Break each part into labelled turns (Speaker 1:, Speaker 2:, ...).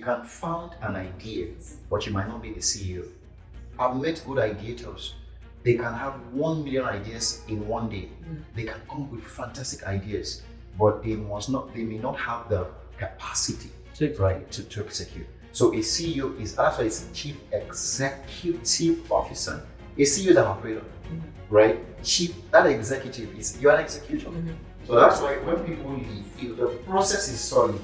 Speaker 1: can found an idea, but you might not be the CEO. I've met good ideators. They can have 1 million ideas in one day. They can come up with fantastic ideas, but they may not have the capacity to execute. So a CEO that's why it's a chief executive officer. A CEO is an operator, right? That executive you're an executor. So that's why when people leave, if the process is solid,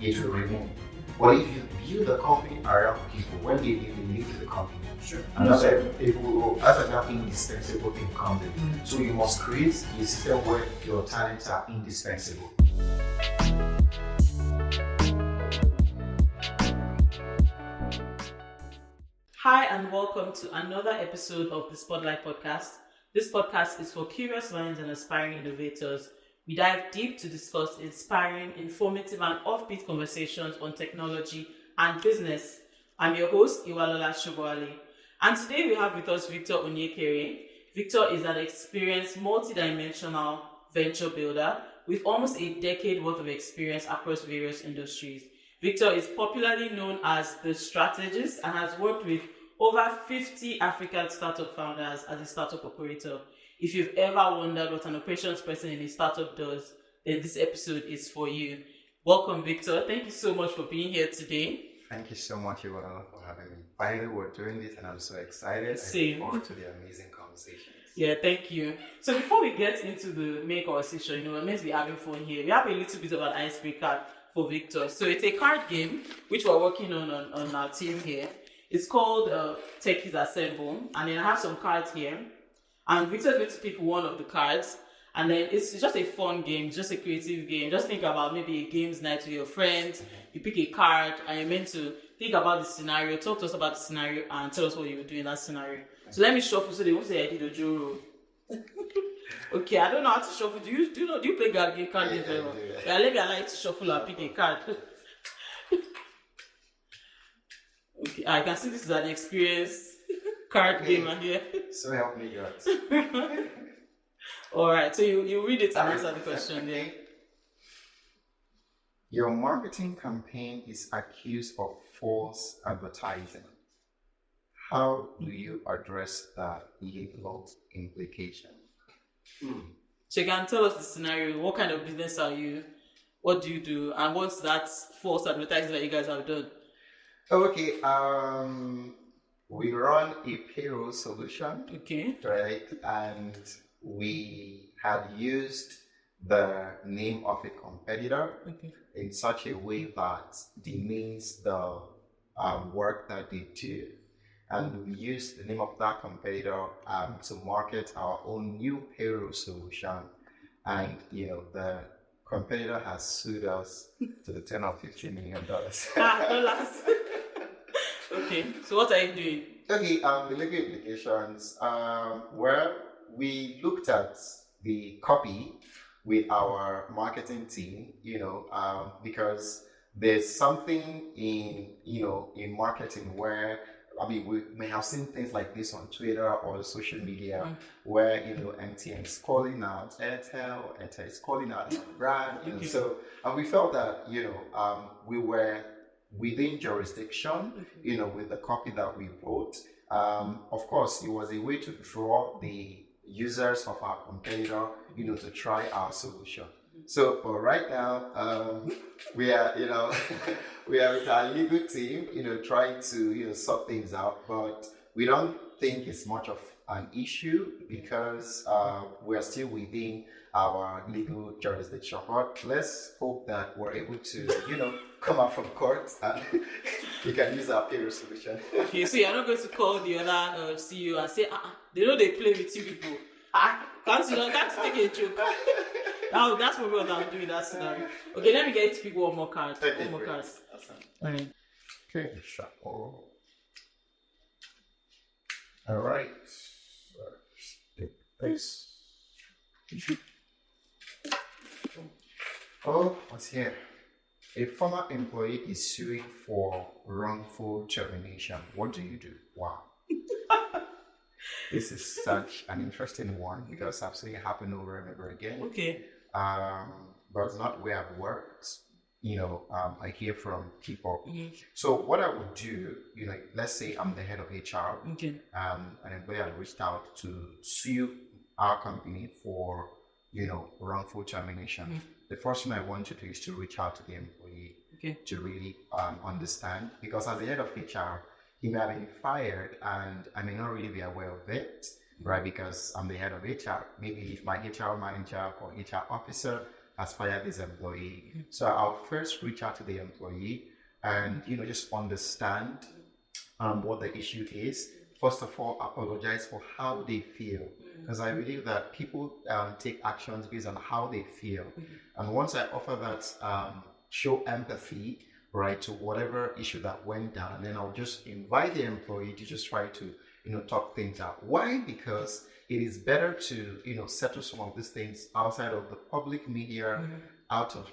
Speaker 1: it will remain. But if you build the company around people, when they leave the company. Sure. And that's an indispensable thing comes in. So you must create a system where your talents are indispensable.
Speaker 2: Hi and welcome to another episode of the Spotlight Podcast. This podcast is for curious minds and aspiring innovators. We dive deep to discuss inspiring, informative and offbeat conversations on technology and business. I'm your host, Iwalola Shoboale. And today we have with us Victor Onyekere. Victor is an experienced multidimensional venture builder with almost a decade worth of experience across various industries. Victor is popularly known as the Strategist and has worked with over 50 African startup founders as a startup operator. If you've ever wondered what an operations person in a startup does, then this episode is for you. Welcome, Victor. Thank you so much for being here today.
Speaker 1: Thank you so much, Iwanola, for having me. Finally, we're doing this and I'm so excited.
Speaker 2: Same.
Speaker 1: I look forward to the amazing conversations.
Speaker 2: Yeah, thank you. So before we get into the main conversation, we're meant to be having fun here. We have a little bit of an icebreaker for Victor. So it's a card game, which we're working on our team here. It's called Techies Assemble. And then I have some cards here. And Victor's going to pick one of the cards. And then it's just a fun game, just a creative game. Just think about maybe a games night with your friends. You pick a card and you're meant to think about the scenario, talk to us about the scenario, and tell us what you would do in that scenario. So let me shuffle so they won't say I did a Joe. Okay, I don't know how to shuffle. Do you play card games very well? Yeah, let me allow you to shuffle and pick a card. Okay, I can see this is an experienced card gamer here.
Speaker 1: So help me God.
Speaker 2: Alright, so you read it and answer the question there.
Speaker 1: Your marketing campaign is accused of false advertising. How do you address that legal implication?
Speaker 2: So you can tell us the scenario. What kind of business are you? What do you do? And what's that false advertising that you guys have done?
Speaker 1: Okay, we run a payroll solution.
Speaker 2: Okay.
Speaker 1: Right, and we had used the name of a competitor in such a way that demeans the work that they do. And we used the name of that competitor to market our own new payroll solution. And, the competitor has sued us to the tune of $50 million.
Speaker 2: Dollars. Okay, so what are you doing?
Speaker 1: Okay, the legal implications, we looked at the copy with our marketing team, because there's something in marketing where, we may have seen things like this on Twitter or social media where, MTN is calling out Airtel, or Airtel is calling out a brand, so, and we felt that, we were within jurisdiction, with the copy that we wrote. Of course, it was a way to draw the users of our competitor, to try our solution. So for right now, we are, we are with our legal team, trying to, sort things out, but we don't think it's much of an issue because we are still within our legal jurisdiction. But let's hope that we're able to, come out from court and we can use our payroll solution.
Speaker 2: Okay, so you're not going to call the other CEO and say, they know they play with you people. Can't take a joke. That's probably what I'll do in that scenario. Okay, let me get to pick one more card.
Speaker 1: Okay,
Speaker 2: one more card.
Speaker 1: Awesome.
Speaker 2: Alright.
Speaker 1: Okay, shuffle. All right. Take this. Oh, what's here? A former employee is suing for wrongful termination. What do you do? Wow. This is such an interesting one because I've seen it happen over and over again.
Speaker 2: Okay.
Speaker 1: But it's not where I've worked. I hear from people.
Speaker 2: Mm-hmm.
Speaker 1: So what I would do, let's say I'm the head of HR,
Speaker 2: Okay.
Speaker 1: an employer had reached out to sue our company for, wrongful termination.
Speaker 2: Mm-hmm.
Speaker 1: The first thing I want to do is to reach out to the employee
Speaker 2: Okay.
Speaker 1: to really understand, because as the head of HR, he may have been fired and I may not really be aware of it, right? Because I'm the head of HR. Maybe if my HR manager or HR officer has fired this employee. So I'll first reach out to the employee and, just understand what the issue is. First of all, apologize for how they feel, because I believe that people take actions based on how they feel. And once I offer that, show empathy, right, to whatever issue that went down, and then I'll just invite the employee to just try to, talk things out. Why? Because it is better to, settle some of these things outside of the public media, out of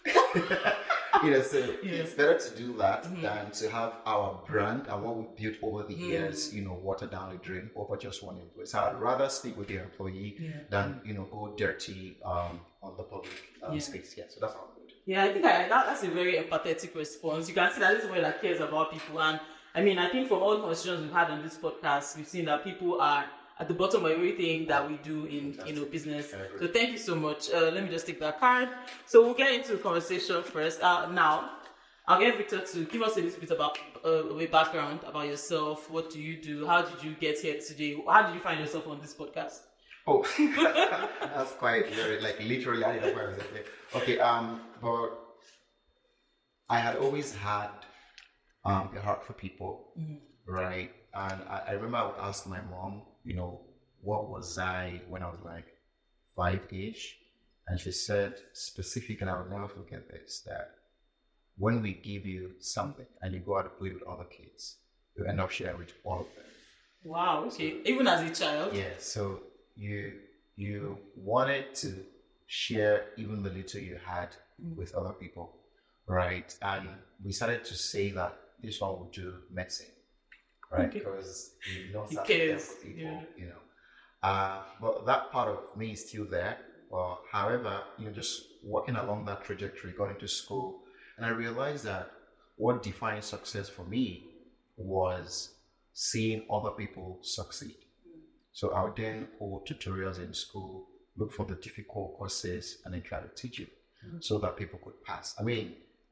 Speaker 1: so it's better to do that than to have our brand and what we built over the years, water down the drain over just one employee. So I'd rather speak with the employee than, go dirty on the public space. Yeah, so that's how I would.
Speaker 2: Yeah, I think that's a very empathetic response. You can see that this is somebody that cares about people. And I think from all the conversations we've had on this podcast, we've seen that people are at the bottom of everything that we do in business. So thank you so much. Let me just take that card. So we'll get into the conversation first. Now, I'll get Victor to give us a little bit about a background about yourself. What do you do? How did you get here today? How did you find yourself on this podcast?
Speaker 1: Oh, that's quite very, literally, I didn't know where I was at. Okay, but I had always had a heart for people, right? And I remember I would ask my mom, what was I when I was like 5-ish? And she said specifically, and I will never forget this, that when we give you something and you go out to play with other kids, you end up sharing with all of them.
Speaker 2: Wow, okay. Even as a child?
Speaker 1: Yeah, so you wanted to share even the little you had with other people, right? And we started to say that this one would do medicine, right? Because
Speaker 2: he cares,
Speaker 1: for people, but that part of me is still there. However, just walking along that trajectory, going to school, and I realized that what defined success for me was seeing other people succeed. So I would then hold tutorials in school, look for the difficult courses, and then try to teach it so that people could pass.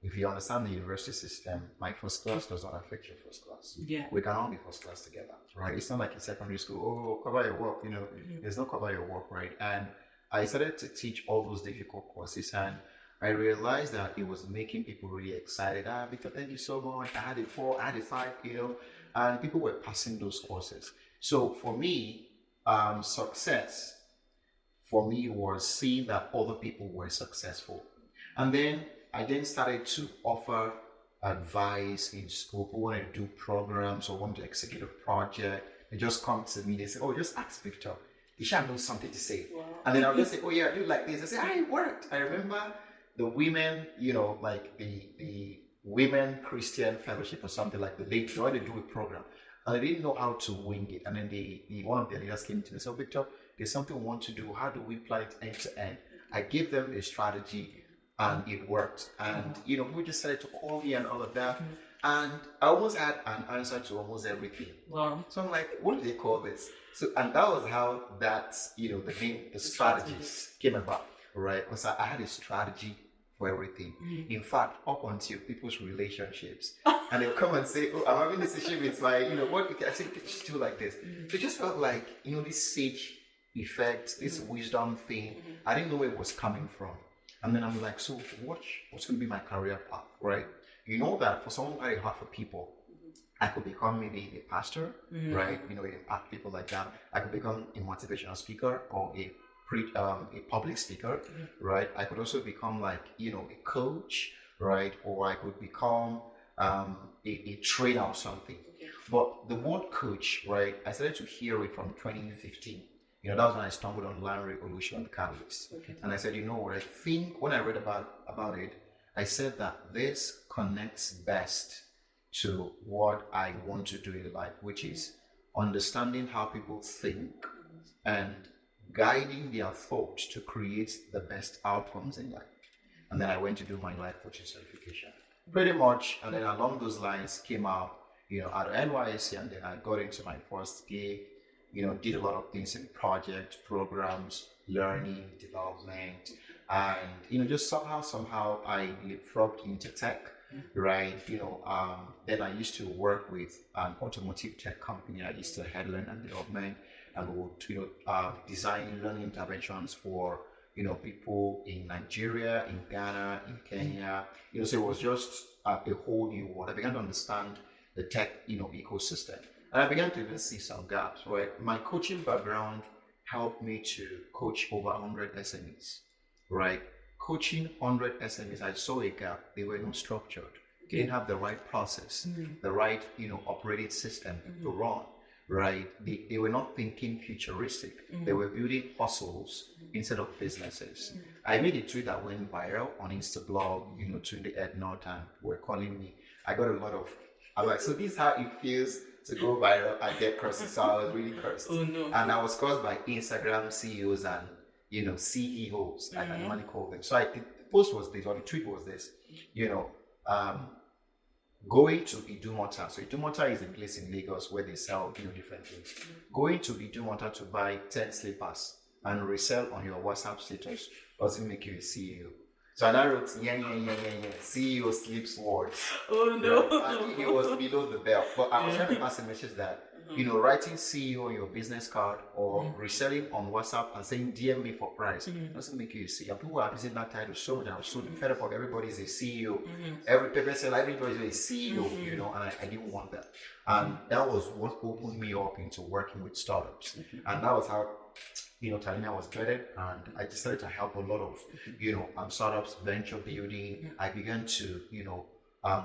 Speaker 1: If you understand the university system, my first class does not affect your first class.
Speaker 2: Yeah.
Speaker 1: We can all be first class together, right? It's not like in secondary school, cover your work, there's no cover your work, right? And I started to teach all those difficult courses, and I realized that it was making people really excited. Victor, thank you so much. I had it 4, I had it 5, and people were passing those courses. So for me, success for me was seeing that other people were successful. And then I then started to offer advice in school. People want to do programs or want to execute a project. They just come to me, they say, oh, just ask Victor. He shall know something to say. Wow. And then I'll just say, oh yeah, I do like this. I say, it worked. I remember the women, like the Women Christian Fellowship or something like that. They tried to do a program and they didn't know how to wing it. And then one of the leaders came to me and said, Victor, there's something we want to do. How do we plan it end to end? I gave them a strategy and it worked. And, we just started to call me and all of that. And I almost had an answer to almost everything.
Speaker 2: Wow.
Speaker 1: So I'm like, what do they call this? So, and that was how that, the name, the Strategist came about, right? Because I had a strategy for everything. In fact, up until people's relationships. And they'll come and say, oh, I'm having this issue with my, what, I think it's do like this. So it just felt like, this sage effect, this wisdom thing. I didn't know where it was coming from. And then I'm like, so what's going to be my career path, right? You know that for someone who had a heart for people, I could become maybe a pastor, right? Impact people like that. I could become a motivational speaker or a public speaker, right? I could also become like, a coach, right? Or I could become a trainer or something. But the word coach, right? I started to hear it from 2015. That was when I stumbled on Larry Olusegun Catalyst. And I said, what, I think when I read about it, I said that this connects best to what I want to do in life, which is understanding how people think and guiding their thoughts to create the best outcomes in life. and then I went to do my life coaching certification. Pretty much, and then along those lines came out, at NYSC, and then I got into my first gig, did a lot of things in project, programs, learning, development, and, just somehow I leapfrogged into tech, right? Then I used to work with an automotive tech company. I used to head learning and development, and we would, design learning interventions for, people in Nigeria, in Ghana, in Kenya. So it was just a whole new world. I began to understand the tech, ecosystem, and I began to even see some gaps. Right, my coaching background helped me to coach over 100 SMEs. Right, coaching 100 SMEs, I saw a gap. They were not structured. They didn't have the right process, the right, operating system to run. Right, they were not thinking futuristic. They were building hustles instead of businesses. I made a tweet that went viral on Instablog, to the Ed North, and were calling me. I got a lot of, I'm like, so this is how it feels to go viral. I get curses, so I was really cursed.
Speaker 2: Oh no.
Speaker 1: And I was cursed by Instagram CEOs and, CEOs, I normally call them. So the post was this, or the tweet was this, going to Idumota. So Idumota is a place in Lagos where they sell, different things. Going to Idumota to buy 10 slippers and resell on your WhatsApp status doesn't make you a CEO. So I wrote, CEO sleeps words.
Speaker 2: Oh no.
Speaker 1: Right? And it was below the belt. But I was trying to pass a message that, writing CEO on your business card or reselling on WhatsApp and saying DM me for price doesn't make you a CEO. People are using that title so much. I was so fed up of everybody is a CEO. Every paper said everybody is a CEO, and I didn't want that. And that was what opened me up into working with startups. And that was how Talina was vetted, and I decided to help a lot of startups, venture building. I began to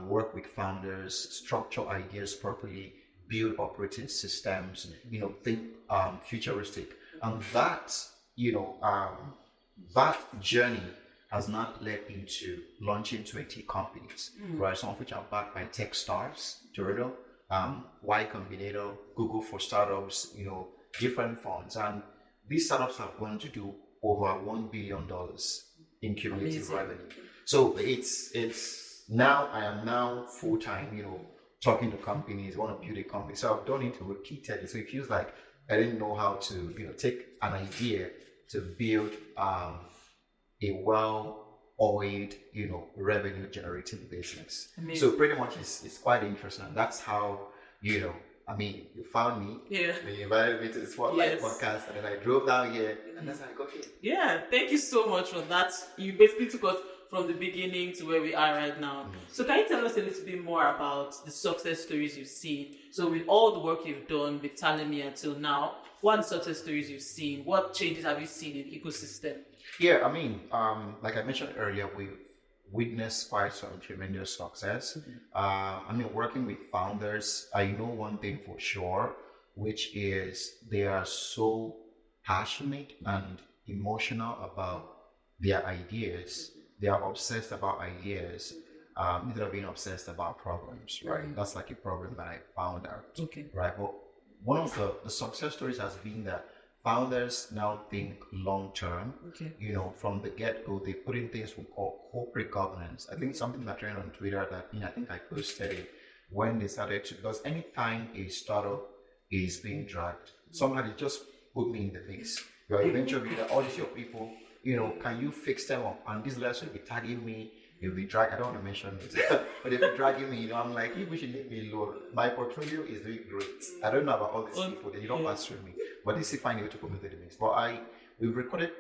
Speaker 1: work with founders, structure ideas properly, build operating systems, think futuristic, and that that journey has not led into launching 20 companies, right? Some of which are backed by tech stars, Dorado, Y Combinator, Google for Startups, different funds, and these startups have gone to do over $1 billion in cumulative revenue. So it's now I am now full time, talking to companies, want to build a company. So I've done it repeatedly. So it feels like I didn't know how to, take an idea to build a well-oiled, revenue generating business.
Speaker 2: Amazing.
Speaker 1: So pretty much it's quite interesting. That's how, you found me.
Speaker 2: Yeah.
Speaker 1: You invited me to the Spotlight podcast, and then I drove down here, and that's how I got here.
Speaker 2: Yeah, thank you so much for that. You basically took us from the beginning to where we are right now. So can you tell us a little bit more about the success stories you've seen? So with all the work you've done with Talemi until now, what success stories you've seen? What changes have you seen in the ecosystem?
Speaker 1: Yeah, like I mentioned earlier, we've witnessed quite some tremendous success. Working with founders, I know one thing for sure, which is they are so passionate and emotional about their ideas. They are obsessed about ideas instead of being obsessed about problems, right? That's like a problem that I found out, right? But one of the success stories has been that founders now think long term. From the get-go, they put in things we call corporate governance. I think something that trended on Twitter that I think I posted it when they started to, because anytime a startup is being dragged, somebody just put me in the mix. You're a venture builder, all these your people, can you fix them up? And this lesson will be tagging me, you'll be dragging, I don't want to mention it, but if you're dragging me, I'm like, you should leave me alone. My portfolio is doing great. I don't know about all these people, they don't pass through me. But this is finding a way to put me through the mix. But we've recorded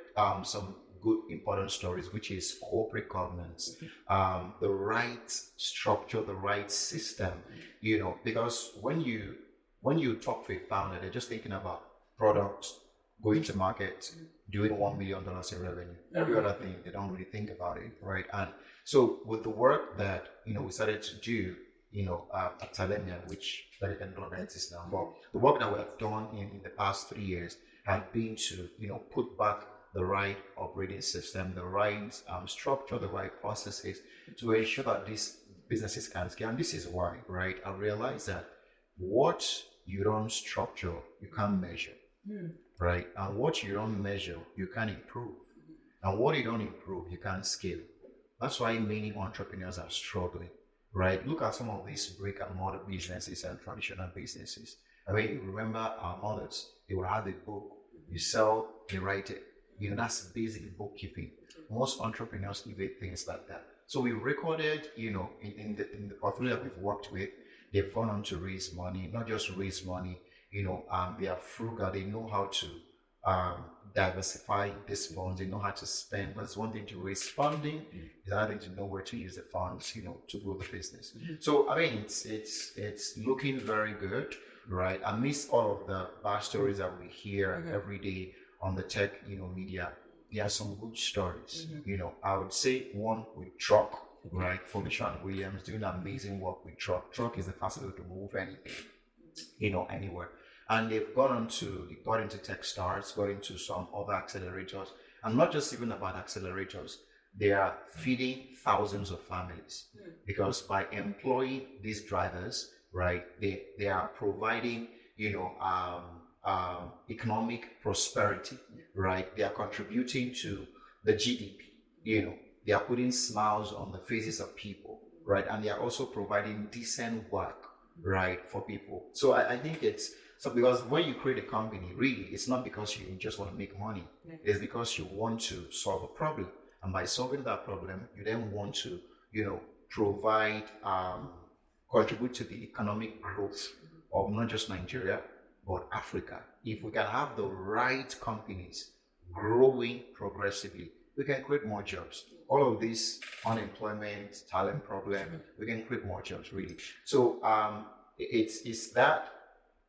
Speaker 1: some good important stories, which is corporate governance, the right structure, the right system, because when you talk to a founder, they're just thinking about products, going to market, doing $1 million in revenue. Every other thing, they don't really think about it, right? And so with the work that, we started to do, at Talenia, which very is now, but the work that we have done in the past 3 years has been to, put back the right operating system, the right structure, the right processes to ensure that these businesses can scale. And this is why, right? I realized that what you don't structure, you can't measure, right? And what you don't measure, you can't improve. And what you don't improve, you can't scale. That's why many entrepreneurs are struggling, right? Look at some of these brick and mortar businesses and traditional businesses. I mean, you remember our mothers, they would have a book, you sell, they write it. You know, that's basic bookkeeping. Most entrepreneurs evade things like that. So we recorded, in the portfolio that we've worked with, they've gone on to raise money, not just raise money, they are frugal, they know how to um, diversify these funds, they know how to spend. But it's one thing to raise funding, it's another thing to know where to use the funds, to grow the business. So I mean, it's looking very good, right? Amidst all of the bad stories that we hear every day on the tech, media, there are some good stories. I would say one with truck, right? Felicia Williams doing amazing work with truck. Truck is the fastest way to move anything, anywhere. And they got into Techstars, got into some other accelerators, and not just even about accelerators. They are feeding thousands of families because by employing these drivers, right, they are providing, economic prosperity, right? They are contributing to the GDP, they are putting smiles on the faces of people, right? And they are also providing decent work, right, for people. So I think it's so because when you create a company, really, it's not because you just want to make money. It's because you want to solve a problem, and by solving that problem, you then want to, provide, contribute to the economic growth of not just Nigeria but Africa. If we can have the right companies growing progressively, we can create more jobs. All of this unemployment, talent problem, we can create more jobs, really. So it's that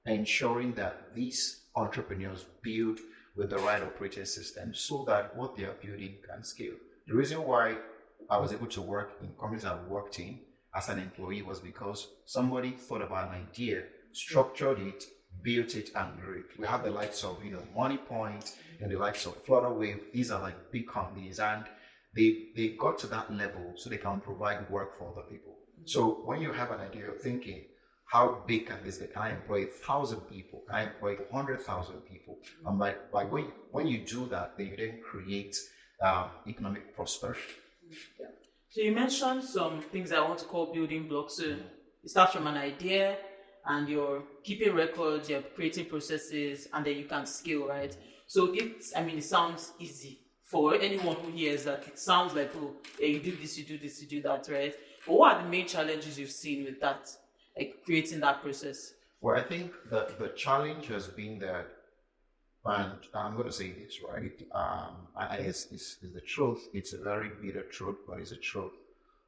Speaker 1: ensuring that these entrepreneurs build with the right operating system so that what they are building can scale. The reason why I was able to work in companies I've worked in as an employee was because somebody thought about an idea, structured it, built it, and grew it. We have the likes of, Money Point and the likes of Flutterwave. These are like big companies, and they got to that level so they can provide work for other people. So when you have an idea, you're thinking, how big can this be? Can I employ 1,000 people? Can I employ 100,000 people? And by when you do that, then you then create economic prosperity.
Speaker 2: Yeah. So you mentioned some things I want to call building blocks. So it starts from an idea, and you're keeping records, you're creating processes, and then you can scale, right? So it sounds easy for anyone who hears that. It sounds like, oh, yeah, you do this, you do this, you do that, right? But what are the main challenges you've seen with that, like creating that process?
Speaker 1: Well, I think the challenge has been that, and I'm going to say this, right? And it's the truth. It's a very bitter truth, but it's a truth.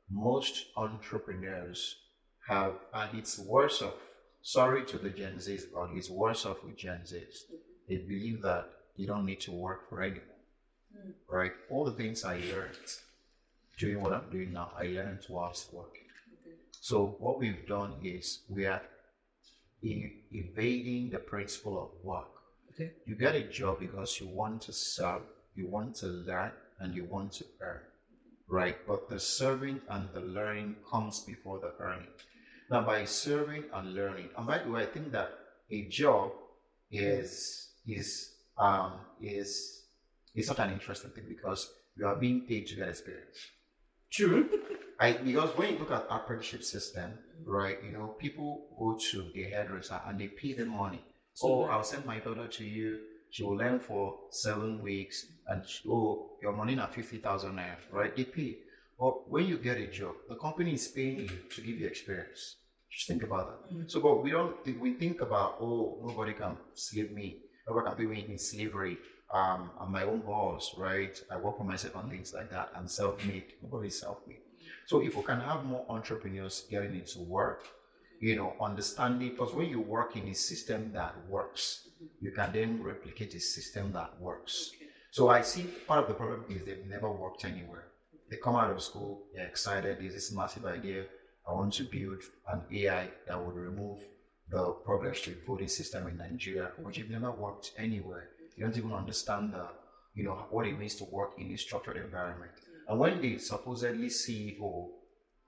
Speaker 1: Most entrepreneurs have, and it's worse off. Sorry to the Gen Zs, but it's worse off with Gen Zs. They believe that you don't need to work for anyone, right? All the things I learned doing what I'm doing now, I learned whilst working. So what we've done is we are evading the principle of work. You get a job because you want to serve, you want to learn, and you want to earn, right? But the serving and the learning comes before the earning. Now, by serving and learning, and by the way, I think that a job is such an interesting thing because you are being paid to get experience.
Speaker 2: True.
Speaker 1: Because when you look at apprenticeship system, right, people go to the hairdresser and they pay them money. Oh, I'll send my daughter to you. She will learn for 7 weeks, and your money now 50,000 naira, right? They pay. But when you get a job, the company is paying you to give you experience. Just think about that. So, but we think about, nobody can slave me. Nobody can put me in slavery. I'm my own boss, right? I work for myself on things like that. I'm self-made. Nobody's self-made. So if we can have more entrepreneurs getting into work, understanding, because when you work in a system that works, you can then replicate a system that works. So I see part of the problem is they've never worked anywhere. They come out of school, they're excited, there's this massive idea. I want to build an AI that would remove the progress to voting system in Nigeria, but you've never worked anywhere. You don't even understand what it means to work in a structured environment. And when the supposedly CEO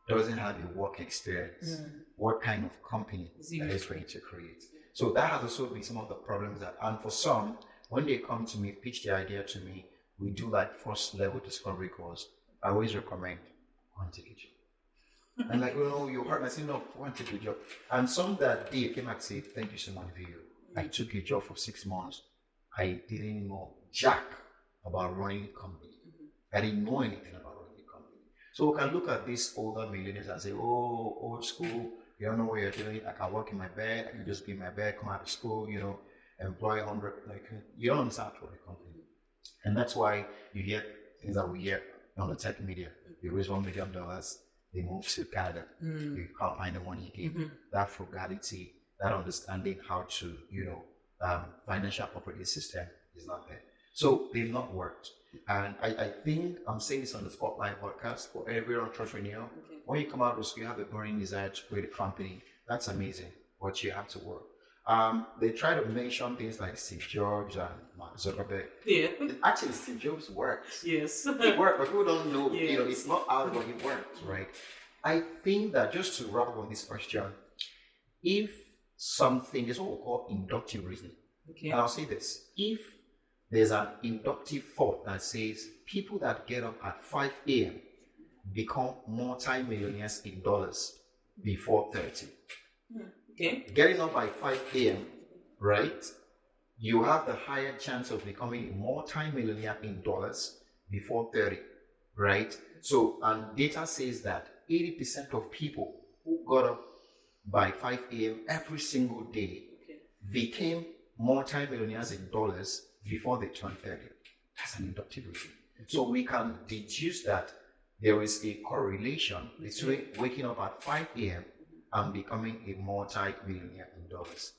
Speaker 1: doesn't have a work experience, what kind of company that is going to create? So that has also been some of the problems and for some, when they come to me, pitch the idea to me, we do like first level discovery calls. I always recommend go and take a job. And like, oh, you hurt me. I said, no, go and take a job. And some that day came and said, thank you so much for you. I took a job for 6 months. I didn't know jack about running a company. I didn't know anything about running a company. So we can look at these older millionaires and say, oh, old school, you don't know what you're doing. I can work in my bed. I can just be in my bed, come out of school, employ 100. Like, you don't understand how to run a company. And that's why you hear things that we hear on the tech media. You raise $1 million, they move to Canada. You can't find the money again. That frugality, that understanding how to, financial operating system is not there. So they've not worked. And I think I'm saying this on the Spotlight podcast for every entrepreneur. When you come out of school, you have a burning desire to create a company. That's amazing, but you have to work. They try to mention things like Steve Jobs and Mark Zuckerberg.
Speaker 2: Yeah.
Speaker 1: Actually, Steve Jobs works.
Speaker 2: Yes.
Speaker 1: He worked, but people don't know.
Speaker 2: Yes.
Speaker 1: It's not out, but he worked, right? I think that just to wrap up on this question, if something is what we call inductive reasoning, and I'll say this: if there's an inductive thought that says people that get up at 5 a.m. become multi-millionaires in dollars before 30.
Speaker 2: Okay.
Speaker 1: Getting up by 5 a.m., right? You have the higher chance of becoming a multi-millionaire in dollars before 30, right? So, and data says that 80% of people who got up by 5 a.m. every single day became multi-millionaires in dollars before they turned 30. That's an inductive reason. So we can deduce that there is a correlation between waking up at 5 a.m. and becoming a multi-millionaire in dollars.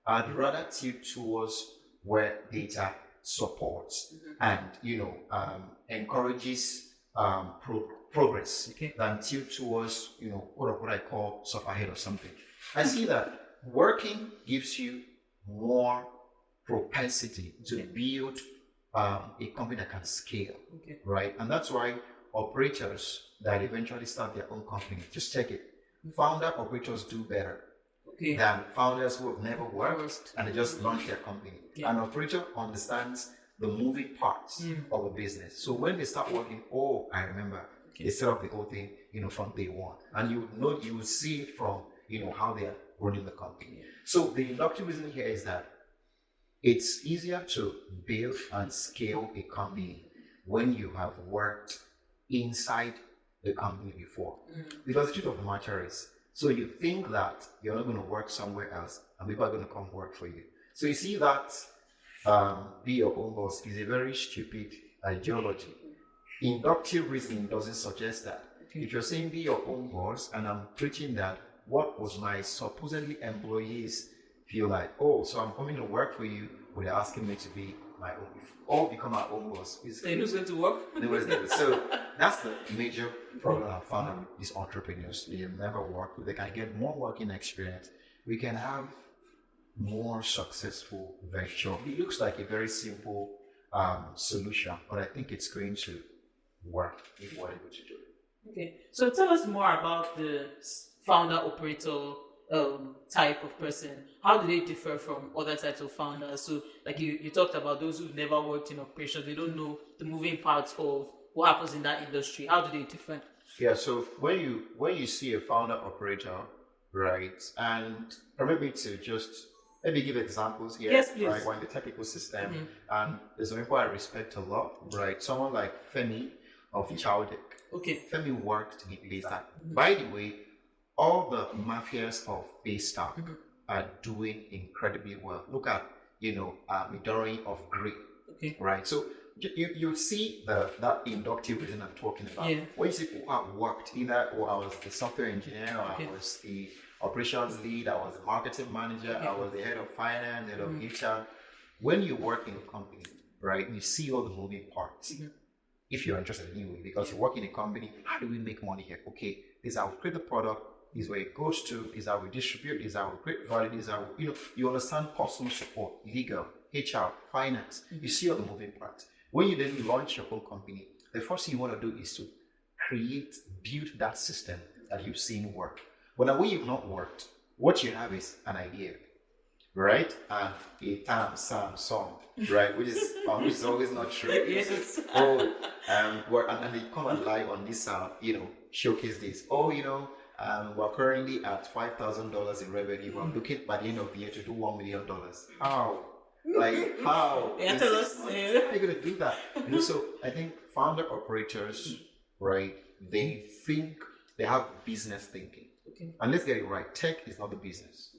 Speaker 1: I'd rather tilt towards where data supports and encourages progress than tilt towards what I call suffer ahead or something. I see that working gives you more propensity to build a company that can scale, right? And that's why operators that eventually start their own company, just check it. Founder operators do better than founders who have never worked and they just launch their company. An operator understands the moving parts of a business. So when they start working, I remember they set up the whole thing, from day one. And you will see it from, how they are running the company. So the inductive reason here is that it's easier to build and scale a company when you have worked inside the company before. Because the truth of the matter is, so you think that you're not going to work somewhere else and people are going to come work for you. So you see that be your own boss is a very stupid ideology. Inductive reasoning doesn't suggest that. If you're saying be your own boss and I'm preaching that, what was my supposedly employees feel like, so I'm coming to work for you, but they're asking me to be my own, or become our own boss.
Speaker 2: They who's going to work?
Speaker 1: So that's the major problem I found with these entrepreneurs. They never work. They can get more working experience. We can have more successful venture. It looks like a very simple solution, but I think it's going to work if we're able to do it.
Speaker 2: Okay, so tell us more about the founder operator type of person. How do they differ from other types of founders? So like you talked about those who've never worked in operations, they don't know the moving parts of what happens in that industry. How do they differ?
Speaker 1: Yeah, so when you see a founder operator, right, and permit me to just maybe give examples here.
Speaker 2: Yes, please.
Speaker 1: Right, we're in the tech ecosystem, and there's some people I respect a lot, right? Someone like Femi of Chowdek.
Speaker 2: Okay.
Speaker 1: Femi worked in Baystack. By the way, all the mafias of Baystack are doing incredibly well. Look at, Midori of Gray, right? So you see that inductive reason I'm talking about.
Speaker 2: Yeah.
Speaker 1: When you see people who have worked, either I was the software engineer, or I was the operations lead, I was the marketing manager, I was the head of finance, head of HR. When you work in a company, right, you see all the moving parts. If you're interested anyway, because you work in a company, how do we make money here? Okay, this is how we create the product, this is where it goes to, this is how we distribute, this is how we create value, this is how you understand customer support, legal, HR, finance. You see all the moving parts. When you then launch your own company, the first thing you want to do is to build that system that you've seen work. But now when you've not worked, what you have is an idea. right? And a tam sam song, right? Which is always not true.
Speaker 2: Yes.
Speaker 1: Oh, and they come alive on this showcase this. Oh, we're currently at $5,000 in revenue. We're looking by the end of the year to do $1 million. How? Like how?
Speaker 2: Yeah, tell us.
Speaker 1: How are you gonna do that? So I think founder operators, right? They think they have business thinking.
Speaker 2: Okay.
Speaker 1: And let's get it right. Tech is not the business.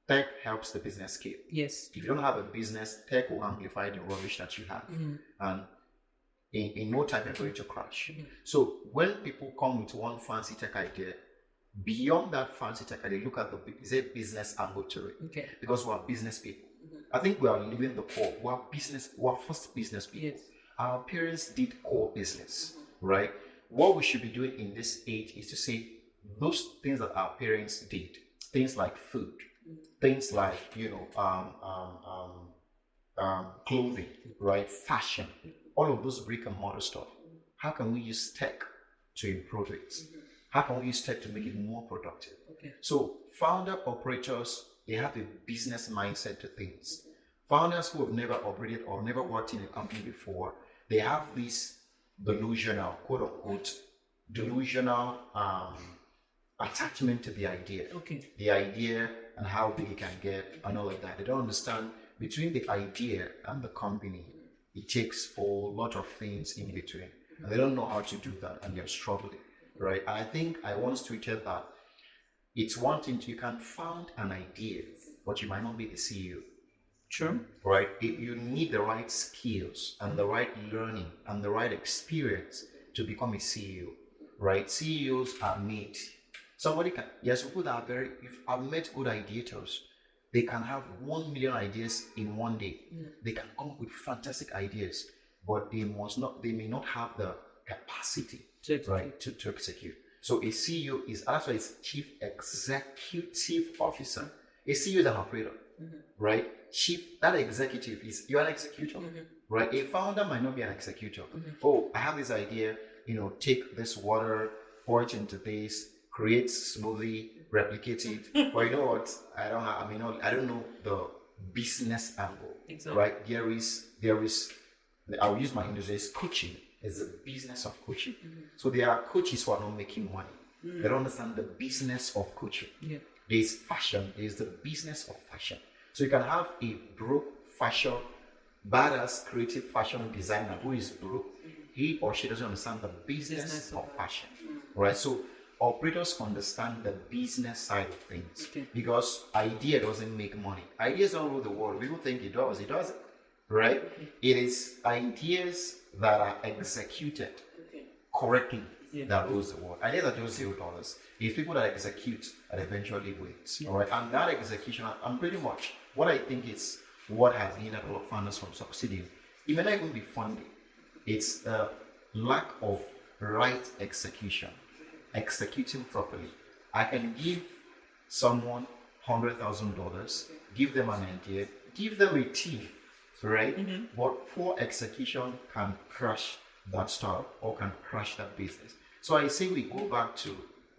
Speaker 1: Tech helps the business scale.
Speaker 2: Yes.
Speaker 1: If you don't have a business, tech will amplify the rubbish that you have. And in no time, you're going to crash. So when people come with one fancy tech idea, beyond that fancy tech idea, look at the business angle to it.
Speaker 2: Okay.
Speaker 1: Because we are business people. I think we are living the core. We are first business people.
Speaker 2: Yes.
Speaker 1: Our parents did core business, right? What we should be doing in this age is to say those things that our parents did, things like food, things like clothing, right? Fashion, all of those brick and mortar stuff. How can we use tech to improve it? How can we use tech to make it more productive?
Speaker 2: Okay.
Speaker 1: So founder operators, they have a business mindset to things. Founders who have never operated or never worked in a company before, they have this delusional, quote unquote, delusional attachment to the idea.
Speaker 2: Okay.
Speaker 1: The idea and how big it can get and all like that. They don't understand between the idea and the company, it takes a lot of things in between. And they don't know how to do that and they're struggling, right? And I think I once tweeted that it's one thing you can found an idea, but you might not be the CEO.
Speaker 2: True.
Speaker 1: Right? You need the right skills and the right learning and the right experience to become a CEO. Right? CEOs are made. Yes, people that are I've met good ideators. They can have 1 million ideas in one day. They can come up with fantastic ideas, but they may not have the capacity to execute. So a CEO that's why it's Chief Executive Officer. A CEO is an operator, right? That executive you're an executor, right? A founder might not be an executor. Oh, I have this idea, take this water, pour it into this, create smoothie, replicate it. But you know what? I don't know the business angle, right? There is, I'll use my industry, is coaching. It's the business of coaching. So there are coaches who are not making money. They don't understand the business of coaching. Yeah. There's fashion. There's the business of fashion. So you can have a broke fashion, badass creative fashion designer who is broke. He or she doesn't understand the business of fashion, right? So operators understand the business side of things because idea doesn't make money. Ideas don't rule the world. People think it does. It doesn't, right? It is ideas that are executed correctly that rules the world. Ideas are just $0. It's people that execute that eventually wins. All right, and that execution, and pretty much what I think is what has hindered a lot of founders from succeeding. It may not even be funding. It's the lack of right execution, executing properly. I can give someone $100,000, give them an idea, give them a team, right? But poor execution can crash that startup or can crash that business. So I say we go back to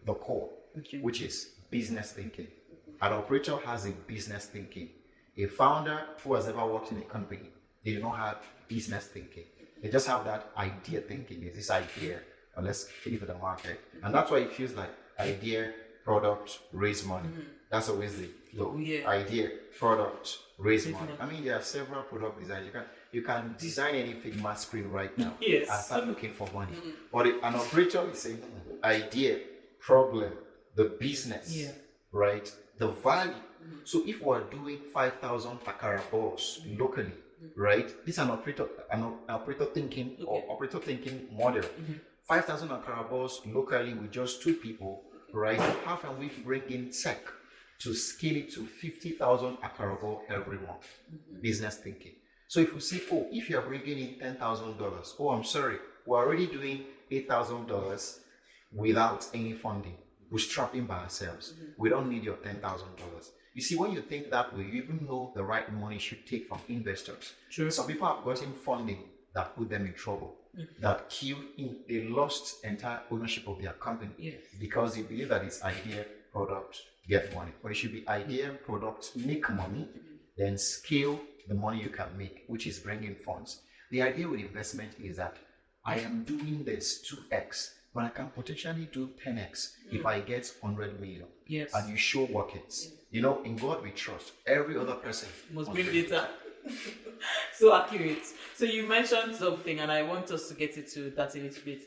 Speaker 1: the core, which is business thinking. An operator has a business thinking. A founder who has ever worked in a company, they do not have business thinking. They just have that idea thinking. Is this idea, or let's take it to the market. And that's why it feels like idea, product, raise money. That's always the idea, product, raise money. I mean, there are several product designs. You can design any Figma screen right now and start looking for money. But an operator is saying idea, problem, the business, right? The value. So if we're doing 5,000 takara balls locally, right? This is an operator thinking or operator thinking model. 5,000 akara balls locally with just 2 people, right? How can we bring in tech to scale it to 50,000 akara ball every month? Business thinking. So if we say, if you are bringing in $10,000, I'm sorry, we're already doing $8,000 without any funding, bootstrapping by ourselves. We don't need your $10,000. You see, when you think that way, you even know the right money should take from investors. Sure. Some people have gotten funding that put them in trouble, they lost entire ownership of their company because they believe that it's idea, product, get money. But it should be idea, product, make money, then scale the money you can make, which is bringing funds. The idea with investment is that I am doing this 2x, but I can potentially do 10x if I get 100 million.
Speaker 2: Yes.
Speaker 1: And you show work it. You know, in God we trust. Every other person
Speaker 2: must bring data. So accurate. So you mentioned something, and I want us to get into that a little bit.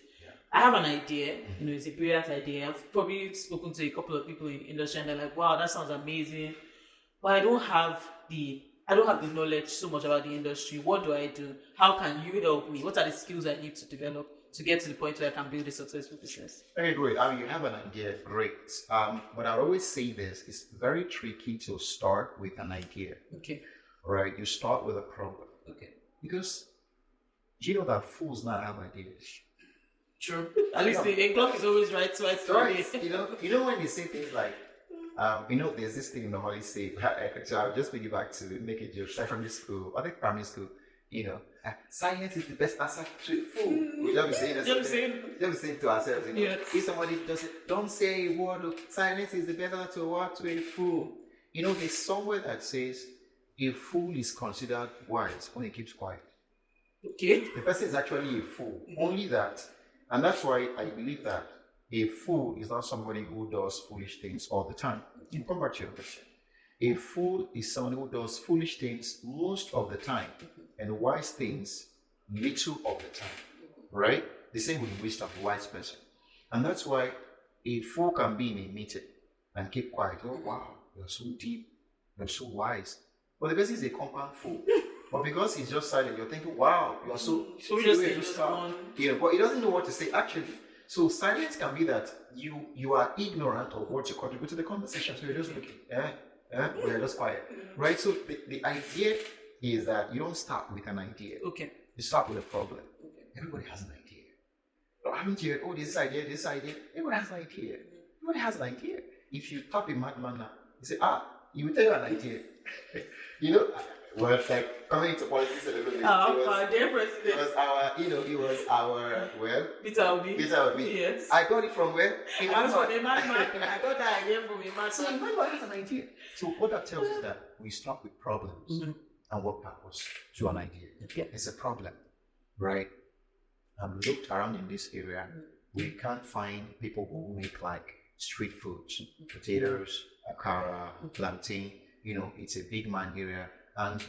Speaker 2: I have an idea, it's a brilliant idea. I've probably spoken to a couple of people in the industry, and they're like, wow, that sounds amazing. But I don't have the knowledge so much about the industry. What do I do? How can you help me? What are the skills I need to develop to get to the point where I can build a successful business?
Speaker 1: Very great. I mean, you have an idea, great. But I always say this, it's very tricky to start with an idea.
Speaker 2: Okay.
Speaker 1: Right? You start with a problem.
Speaker 2: Okay.
Speaker 1: Because you know that fools now have ideas.
Speaker 2: True. At least the clock is always right twice per day.
Speaker 1: You know when you say things like, there's this thing normally say, so I'll just bring you back to make a joke. Secondary school, I think primary school, science is the best answer to fool. We just be saying to ourselves,
Speaker 2: Yes.
Speaker 1: If somebody does it, don't say a word, look, silence is the best answer to what? To a fool. There's somewhere that says, a fool is considered wise when he keeps quiet.
Speaker 2: Okay.
Speaker 1: The person is actually a fool. Only that. And that's why I believe that a fool is not somebody who does foolish things all the time. You come back to your question. A fool is someone who does foolish things most of the time and wise things little of the time. Right? The same with the wisdom of a wise person. And that's why a fool can be in a meeting and keep quiet. Oh, wow, you're so deep. You're so wise. But the person is a compound fool. But because he's just silent, you're thinking, wow, you're so calm. But he doesn't know what to say actually. So silence can be that you are ignorant of what you contribute to the conversation. So you're just looking, you're just quiet. Right? So the idea is that you don't start with an idea.
Speaker 2: Okay.
Speaker 1: You start with a problem. Okay. Everybody has an idea. Oh, haven't you heard, this idea? Everybody has an idea. Everybody has an idea. If you tap a madman now, you say, he will tell you an idea. Well, like coming to politics a little bit.
Speaker 2: Our dear president.
Speaker 1: It was our
Speaker 2: Peter Obi. Yes.
Speaker 1: I got it from where?
Speaker 2: I was from a madman. I got that idea from a madman.
Speaker 1: So everybody has an idea. So what that tells us that we start with problems and work backwards to an idea.
Speaker 2: Yeah.
Speaker 1: It's a problem, right? I've looked around in this area. We can't find people who make like street foods, potatoes, akara, plantain. It's a big man area. And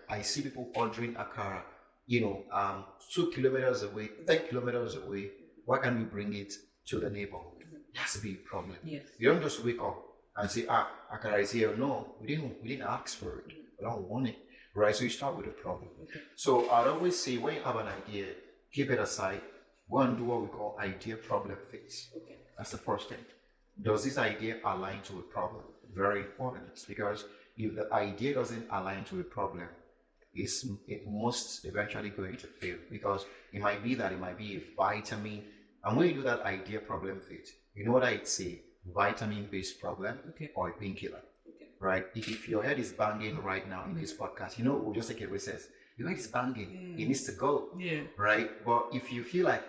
Speaker 1: I see people ordering akara, 2 kilometers away, 10 kilometers away. Why can't we bring it to the neighborhood? It has to be a problem.
Speaker 2: Yes.
Speaker 1: You don't just wake up and say, akara is here. No, we didn't ask for it. We don't want it. Right? So you start with a problem. Okay. So I'd always say when you have an idea, keep it aside. Go and do what we call idea problem fix. Okay. That's the first thing. Does this idea align to a problem? Very important, because if the idea doesn't align to a problem, it must eventually going to fail, because it might be a vitamin. And when you do that idea problem fit, you know what I'd say? Vitamin-based problem or a painkiller. Okay. Right? If your head is banging right now in this podcast, we'll just take a recess. Your head is banging. It needs to go. Yeah. Right? But if you feel like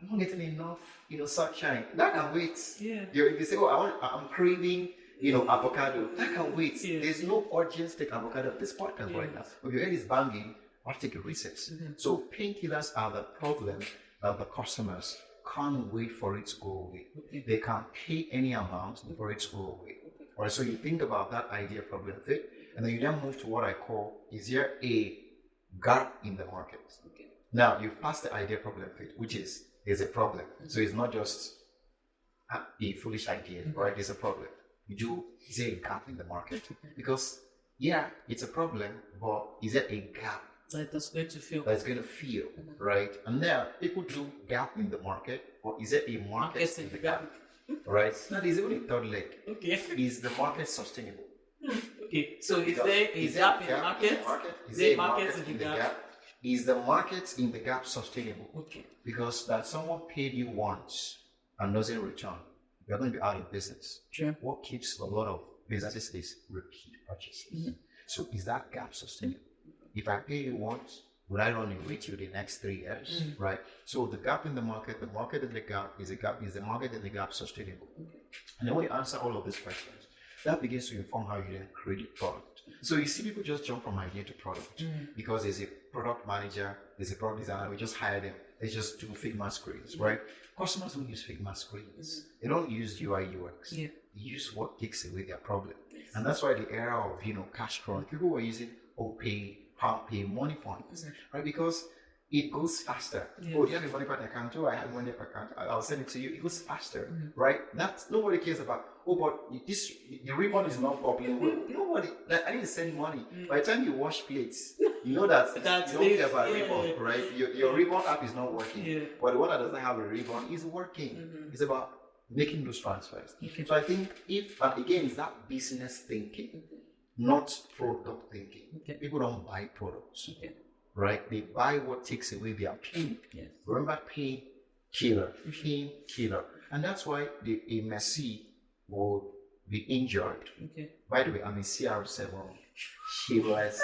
Speaker 1: I'm not getting enough, sunshine, that can wait. Yeah. If you say, I'm craving avocado, that can wait. Yeah. There's no urgency to take avocado at this podcast right now. If your head is banging, I'll take a recess. Mm-hmm. So painkillers are the problem that the customers can't wait for it to go away. Okay. They can't pay any amount for it to go away. All right, so you think about that idea problem fit, and then you then move to what I call, is there a gap in the market? Okay. Now, you've passed the idea problem fit, which is, there's a problem. Mm-hmm. So it's not just a foolish idea, right? There's a problem. Is there a gap in the market? Because, it's a problem, but is there a gap
Speaker 2: that's going to feel?
Speaker 1: That's going to feel, right? And now, people do gap in the market, or is there a market in the gap? Right? Now, there's only a third leg. Okay. Is the market sustainable?
Speaker 2: Okay, so is there a gap in the market?
Speaker 1: Is there a market in the gap? Is the market in the gap sustainable? Okay. Because that someone paid you once and doesn't return, you're going to be out of business. Sure. What keeps a lot of businesses is repeat purchases. Mm-hmm. So is that gap sustainable? If I pay you once Will I run away to the next 3 years, right? So the gap in the market in the gap, is the market in the gap sustainable? And then when you answer all of these questions, that begins to inform how you then create a product. So you see people just jump from idea to product because there's a product manager, there's a product designer, we just hire them. They just do Figma screens, right? Customers don't use Figma screens. They don't use UI UX. They use what takes away their problem. And that's why the era of, cash crunch, people were using OPay, pay money funds, right? Because it goes faster. Oh, you have a money part account? Oh, I have money account. I'll send it to you. It goes faster, right? That's nobody cares about. Oh, but the ribbon is not popping. Nobody. I need to send money. By the time you wash plates, you know that you don't care about ribbon, right? Your ribbon app is not working, but the one that doesn't have a ribbon is working. It's about making those transfers. So I think and again, it's that business thinking, not product thinking. People don't buy products. Right? They buy what takes away their pain. Remember, pain killer. And that's why a Messi will be injured. By the way, I'm a CR7 shameless.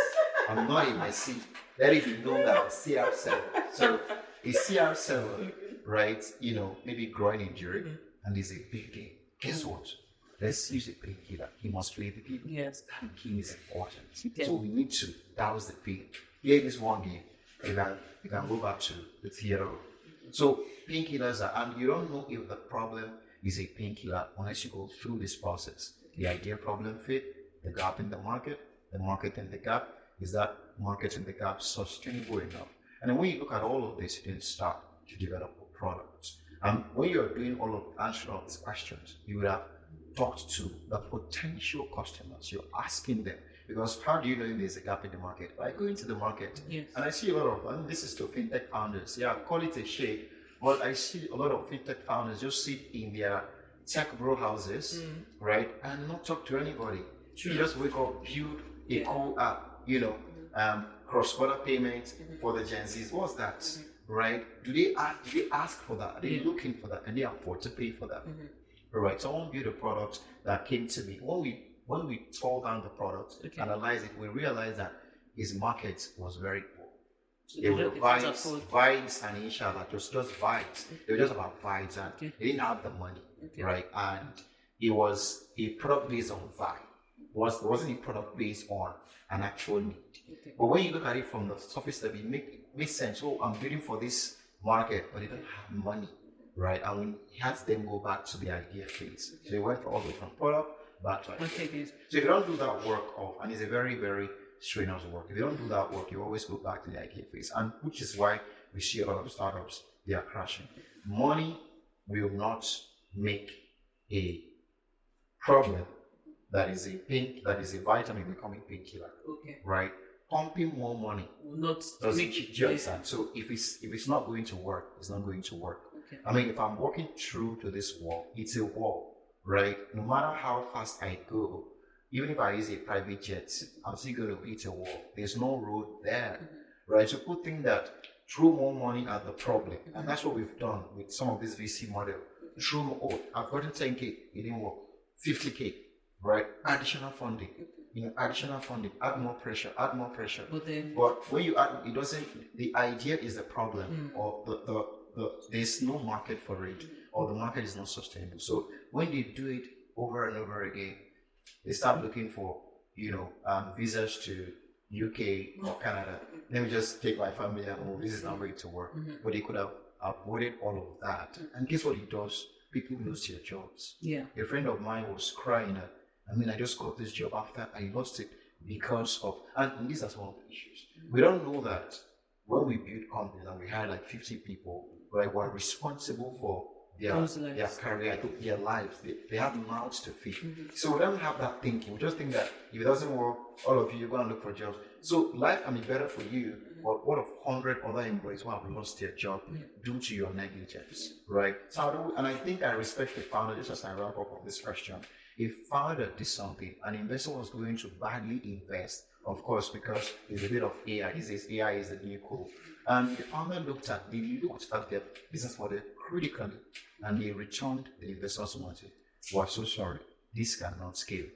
Speaker 1: I'm not a Messi. Let it be known that I'm CR7. So a CR7, right? Maybe groin injury, and is a big game. Guess what? Let's use a painkiller. He must play the game. That game is important. So we need to douse the pain. Here is one game. You can go back to the theater. So painkillers and you don't know if the problem is a painkiller unless you go through this process. The idea problem fit, the gap in the market in the gap, is that market in the gap sustainable enough? And then when you look at all of this, you then start to develop a product. And when you're doing answering all these questions, you would have talked to the potential customers. You're asking them. Because how do you know if there's a gap in the market? By going to the market. And I see a lot of, and this is to fintech founders. Call it a shade. But I see a lot of fintech founders just sit in their tech bro houses, right? And not talk to anybody. You just wake up, build a cool app, cross-border payments for the Gen Zs. What's that? Right? Do they ask for that? Are they looking for that? Can they afford to pay for that? Right. Someone built a product that came to me. When we tore down the product, analyze it, we realized that his market was very poor. They were vibes and Insha that was just vibes. They were just about vibes and they didn't have the money, right? And it was a product based on vibe. It wasn't a product based on an actual need. But when you look at it from the surface level, it makes sense. Oh, I'm bidding for this market, but they don't have money, right? And we had them go back to the idea phase. So they went all the way from product back to idea. So if you don't do that work and it's a very, very strenuous work. If you don't do that work, you always go back to the idea phase. And which is why we see a lot of startups, they are crashing. Money will not make a problem that is a vitamin becoming painkiller. Right? Pumping more money doesn't just that. So if it's not going to work, it's not going to work. I mean, if I'm walking through to this wall, it's a wall, right? No matter how fast I go, even if I use a private jet, I'm still going to hit a wall. There's no road there, right? So people think that throw more money at the problem, and that's what we've done with some of this VC model. Throw more. I've gotten 10K, it didn't work. 50K, right? Additional funding. Additional funding, add more pressure. But when you add, it doesn't. The idea is the problem, or there's no market for it, or the market is not sustainable. So when they do it over and over again, they start looking for visas to UK or Canada. Let me just take my family and move. This is not going to work. But they could have avoided all of that. And guess what it does? People lose their jobs. A friend of mine was crying at, I just got this job after I lost it because of, and these are some of the issues. We don't know that when we build companies and we hire like 50 people, right, we're responsible for their career, their lives. They have mouths to feed. So we don't have that thinking. We just think that if it doesn't work, all of you go and look for jobs. So life can be better for you, but what of 100 other employees who have lost their job due to your negligence, right? So I think I respect the founder, just as I wrap up on this question. If founder did something, an investor was going to badly invest, of course, because there's a bit of AI. He says AI is the new cool. And the founder looked at their business model critically, and they returned the investor's money. We're so sorry, this cannot scale.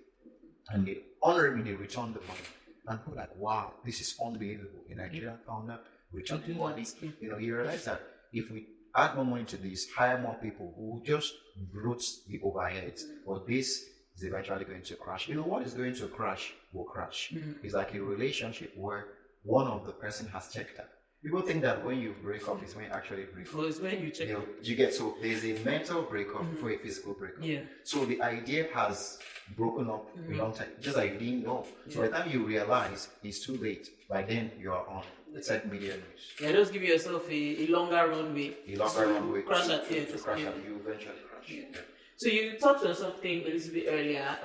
Speaker 1: And they honorably returned the money. And we're like, wow, this is unbelievable. A Nigerian founder returning money. You realize that if we add more money to this, hire more people, we will just bloat the overheads. But this is eventually going to crash. What is going to crash will crash. It's like a relationship where one of the person has checked out. People think that when you break up is when you actually break up.
Speaker 2: Well, it's when you check out.
Speaker 1: You get, so there's a mental breakup before a physical breakup.
Speaker 2: Yeah.
Speaker 1: So the idea has broken up a long time, just like you didn't know. So by the time you realize, it's too late. By then you are on the tech media news.
Speaker 2: Yeah, just give yourself a longer runway.
Speaker 1: A longer runway.
Speaker 2: Crash at the end.
Speaker 1: You eventually crash.
Speaker 2: Yeah. So you touched on something a little bit earlier,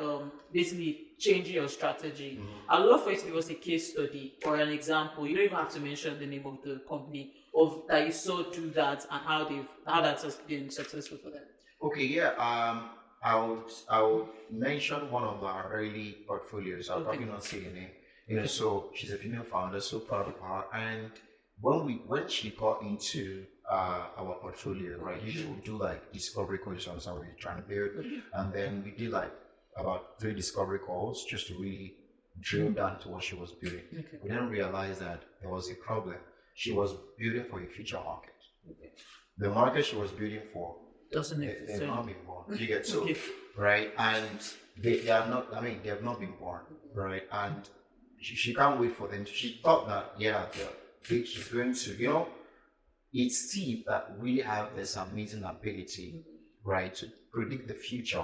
Speaker 2: basically changing your strategy. I'd love for you to give us a case study or an example. You don't even have to mention the name of the company of that you saw do that and how that has been successful for them.
Speaker 1: Okay, yeah. I would mention one of our early portfolios. I'll probably not say her name. So she's a female founder, so proud of her. And when she got into our portfolio, right? Usually we do like discovery calls on something we're trying to build, and then we did like about 3 discovery calls just to really drill down to what she was building. We then realized that there was a problem. She was building for a future market. The market she was building for
Speaker 2: doesn't exist.
Speaker 1: They've not been born. You get so right, and they are not. I mean, they have not been born, right? And she can't wait for them. She thought that she's going to, it's Steve that really have this amazing ability, right, to predict the future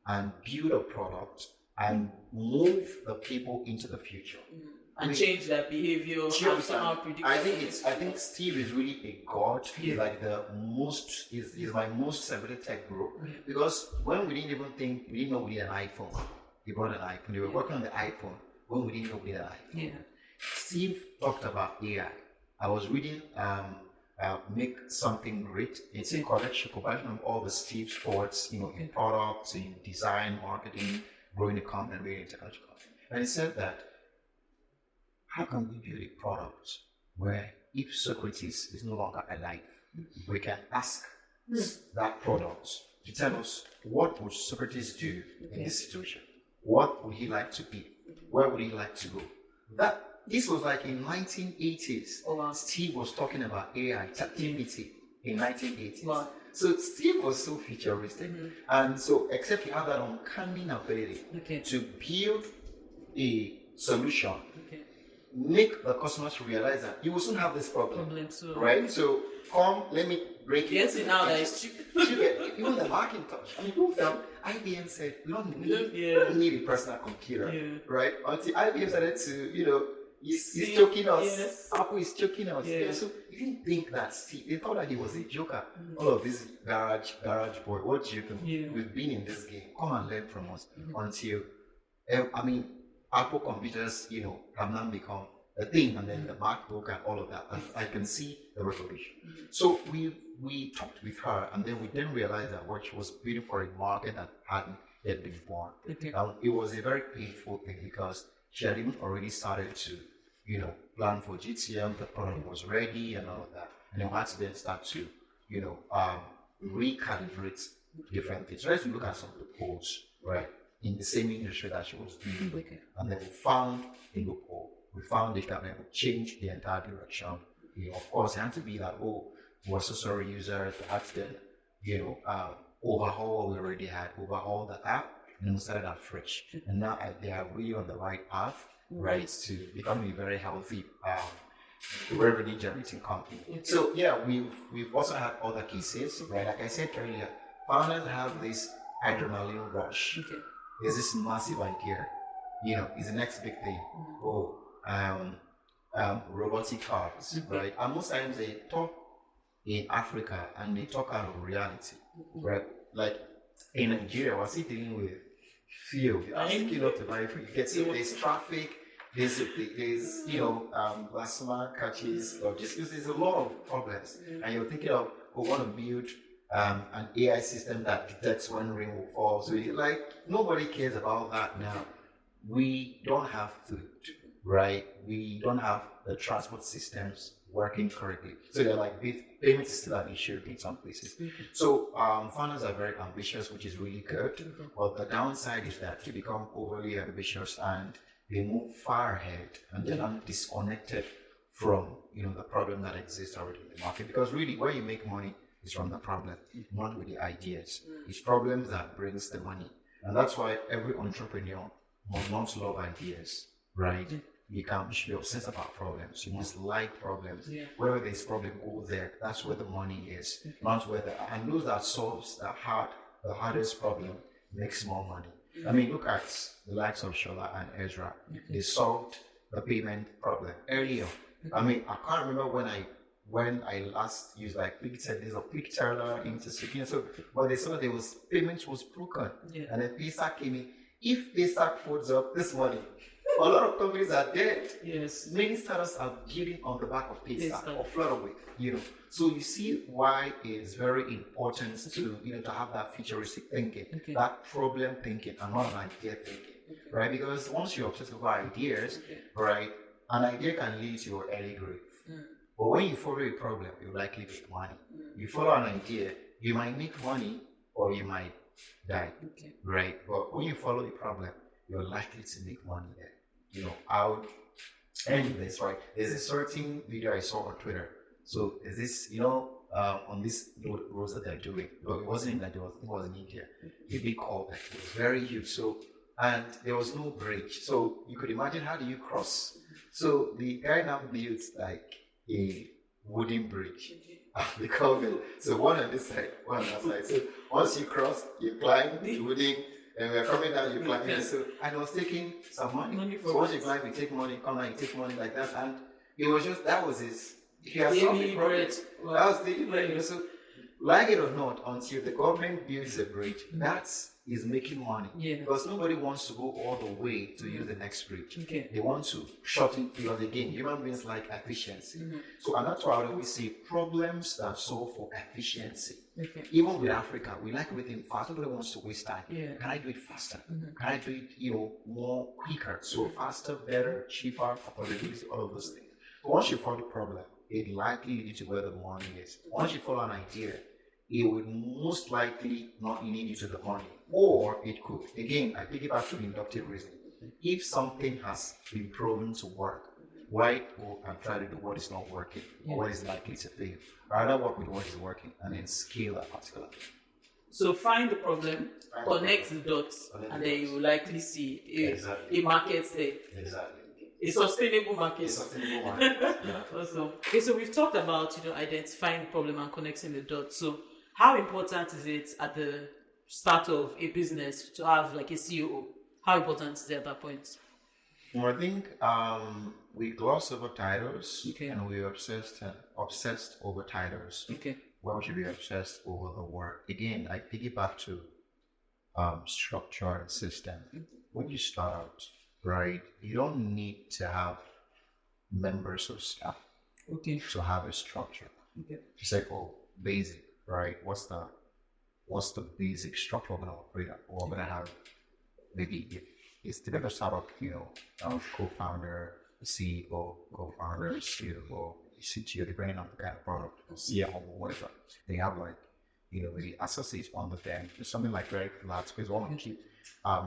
Speaker 1: and build a product and move the people into the future.
Speaker 2: And change their behavior and somehow predict.
Speaker 1: I think Steve is really a god. He's like he's my most celebrated tech bro. Because when we didn't know we needed an iPhone. He brought an iPhone. They were working on the iPhone when we didn't know we needed an iPhone. Steve talked about AI. I was reading Make Something Great. It's a collection of all the Steve's thoughts, in products, in design, marketing, growing a company, and building a technology company. And he said that how can we build a product where if Socrates is no longer alive, we can ask that product to tell us what would Socrates do in this situation? What would he like to be? Where would he like to go? This was like in 1980s.
Speaker 2: Oh, wow.
Speaker 1: Steve was talking about AI, ChatGPT in 1980s.
Speaker 2: Wow.
Speaker 1: So Steve was so futuristic. And so except he had that uncanny ability to build a solution, make the customers realize that you will soon have this problem right? So let me break it.
Speaker 2: Yes, now that is cheap.
Speaker 1: Even the Macintosh. I mean, who felt IBM said we don't need a personal computer, right? Until IBM started to, he's choking us.
Speaker 2: Yes.
Speaker 1: Apple is choking us. So he didn't think that Steve. They thought that he was a joker. All of this garage boy. What do you think? We've been in this game. Come and learn from us. Until Apple computers, have now become a thing, and then the MacBook and all of that. And I can see the revolution. So we talked with her, and then we didn't realize that what she was building for a market that hadn't yet been born. It was a very painful thing because she had even already started to, plan for GTM. The product was ready and all of that, and then we had to then start to, recalibrate different things. So let's look at some of the codes, right? In the same industry that she was doing. And then we found a loophole. We found it that we change the entire direction. Of course, it had to be that, we're so sorry, users, we had to then, overhaul what we already had, overhaul the app, and then we started afresh. And now they are really on the right path, right, to become a very healthy, revenue generating company. So we've also had other cases, right? Like I said earlier, founders have this adrenaline rush. There's this massive idea, is the next big thing. Robotic cars, right? And most times they talk in Africa and they talk out of reality, right? Like in Nigeria, we're still dealing with fuel. I'm thinking up to buy fuel. There's traffic, there's plasma catches, logistics. There's a lot of problems, and you're thinking of we want to build an AI system that detects when rain will fall. So nobody cares about that now. We don't have food, right? We don't have the transport systems working correctly. So they're like, payment is still an issue in some places. So founders are very ambitious, which is really good. But the downside is that they become overly ambitious and they move far ahead and they're disconnected from the problem that exists already in the market. Because really, where you make money is from the problem, not with the ideas. It's problems that brings the money, and that's why every entrepreneur must love ideas, right? You should be obsessed about problems. You must like problems. Wherever there's problem, go there. That's where the money is, not where and those that solves the hardest problem makes more money. I mean, look at the likes of Shola and Ezra. They solved the payment problem earlier. I mean, I can't remember when I last used like there's a Picteller into so but they saw there was payment was broken. And then Paystack came in. If Paystack folds up this money, a lot of companies are dead.
Speaker 2: Yes.
Speaker 1: Many startups are building on the back of Paystack or Flutter with, So you see why it's very important to to have that futuristic thinking, that problem thinking, and not an idea thinking, right? Because once you're obsessed with ideas, right, an idea can lead to your early grave. But when you follow a problem, you likely make money. You follow an idea, you might make money or you might die, right? But when you follow a problem, you're likely to make money there. I'll end this, right? There's a certain video I saw on Twitter. So is this, on this roads that they're doing, but it wasn't in Nigeria, it was in India. A big call that it was very huge. So, and there was no bridge. So you could imagine, how do you cross? So the guy now built like a wooden bridge. They call it. So one on this side, one on that side. So once you cross, you climb the wooden. And we're coming down, you climb. So I was taking some money. So once you climb, you take money, come down, you take money like that. And it was just, that was his, he has solved the problem. Wow. That was the bread. So, like it or not, until the government builds a bridge, that is making money. Because nobody wants to go all the way to use the next bridge. They want to shorten, because again, human beings like efficiency. So, and that's why I always say problems that solve for efficiency. Even with Africa, we like everything fast. Nobody wants to waste time. Can I do it faster? Can I do it, more quicker? So faster, better, cheaper, affordability, all of those things. But once you follow the problem, it likely leads you to where the money is. Once you follow an idea, it would most likely not lead you to the money, or it could. Again, I pick it back to inductive reasoning. If something has been proven to work, why go and try to do what is not working or what is likely to fail? Rather work with what is working and then scale that particular thing.
Speaker 2: So find the problem, connect the dots, and then you will likely see a market there.
Speaker 1: Exactly.
Speaker 2: A sustainable market.
Speaker 1: Yeah.
Speaker 2: Awesome. Okay, so we've talked about identifying the problem and connecting the dots. So how important is it at the start of a business to have like a COO? How important is it at that point?
Speaker 1: Well, I think we gloss over titles and we're obsessed over titles. Why would you be obsessed over the work? Again, I piggyback to structure and system. When you start out, right, you don't need to have members of staff to have a structure. It's like, basic, right? What's the basic structure we're gonna operate on? Or we're gonna have maybe if it's the other startup, co-founder, CEO, co-founder, COO, CTO, depending on the kind of product, CMO, whatever. They have maybe associates under them. It's something like very flat because we want to keep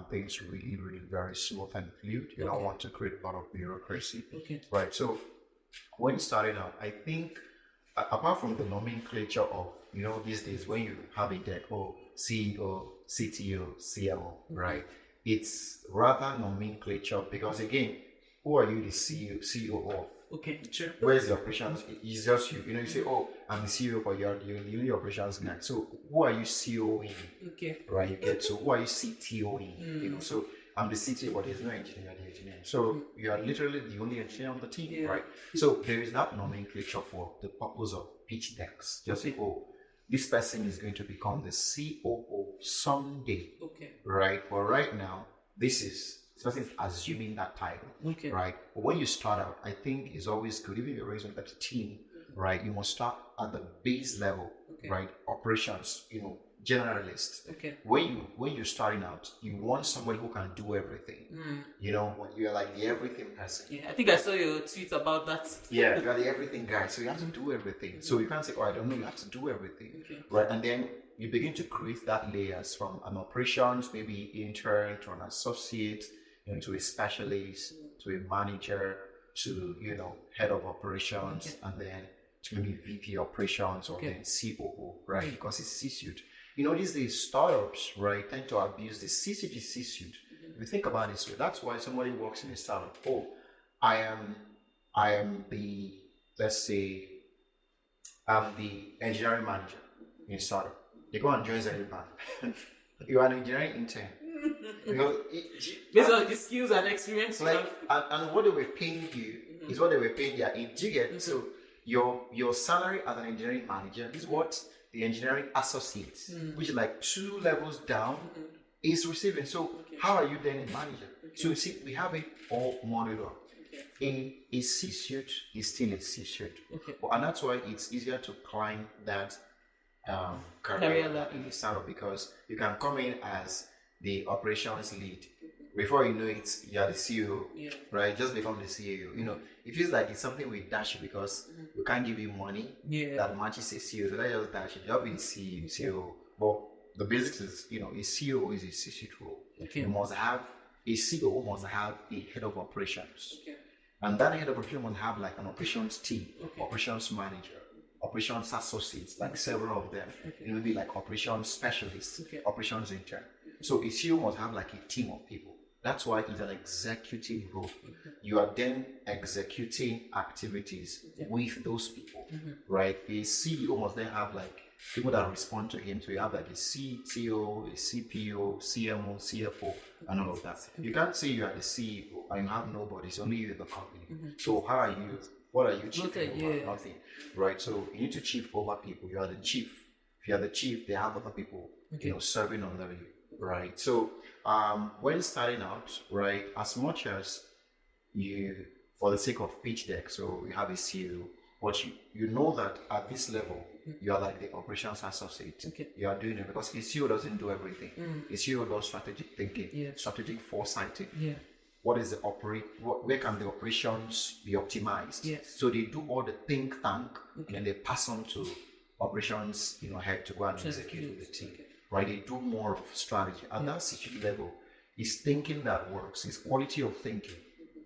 Speaker 1: things really, really very smooth and fluid. You don't want to create a lot of bureaucracy. Right. So when starting out, I think apart from the nomenclature of, these days when you have a deck, CEO, CTO, CMO, right? It's rather nomenclature because again, who are you the CEO of?
Speaker 2: Sure.
Speaker 1: Where's the operations? It's just you. You say, I'm the CEO, but you're the only operations guy. So who are you COOing? Right, you get to who are you CTOing? So I'm the CTO, but there's no engineer, the engineer. So you are literally the only engineer on the team, right? So there is that nomenclature for the purpose of pitch decks. Just say, this person is going to become the COO someday, right? But right now, this person is assuming that title, right? But when you start out, I think it's always good, even if you're raising that team, right? You must start at the base level, right? Operations, generalist. When you're starting out, you want somebody who can do everything. When you're like the everything person.
Speaker 2: I think I saw your tweet about that.
Speaker 1: Yeah, you're the everything guy, so you have to do everything. So you can't say, I don't know, you have to do everything, right? And then you begin to create that layers from an operations, maybe intern to an associate, to a specialist, to a manager, to, head of operations, and then to maybe VP operations, or then COO, right? Because it's C-suite. These days startups, right, tend to abuse the CCG C-suite. If you think about it this way, that's why somebody works in a startup. Oh, I am the, let's say, I'm the engineering manager in startup. They go and join everybody. You are an engineering intern.
Speaker 2: Based on the skills and experience,
Speaker 1: and what they were paying you is what they were paying their in. Do you get? So your salary as an engineering manager is what the engineering associate, which is like 2 levels down, is receiving. So how are you then a manager? So you see, we have it all modeled up. A C-suite is still a C-suite, and that's why it's easier to climb that career ladder in the startup, because you can come in as the operations lead. Before you know it, you are the CEO, right? Just become the CEO. It feels like it's something we dash you because we can't give you money that matches a CEO. So let's just dash it. You'll be the CEO. But the basics is, a CEO is a C-suite role. You must have a CEO must have a head of operations. And that head of operations must have like an operations team, operations manager, operations associates, like several of them. Maybe like operations specialists, operations intern. So a CEO must have like a team of people. That's why it's an executive role. You are then executing activities with those people, right? A CEO must then have like people that respond to him. So you have like a CTO, a CPO, CMO, CFO, and all of that. You can't say you are the CEO and you have nobody. It's only you in the company. So how are you? What are you chiefing over? Nothing, right? So you need to chief over people. You are the chief. If you are the chief, they have other people, serving under you, right? So when starting out, right, as much as you, for the sake of pitch deck, so you have a CEO, but you know that at this level, you are like the operations associate. You are doing it because a CEO doesn't do everything. A CEO does strategic thinking, strategic foresighting. What is where can the operations be optimized? So they do all the think tank, and they pass on to operations, head to go and execute with the team. Right? They do more of strategy. At that C-suite level, it's thinking that works. It's quality of thinking,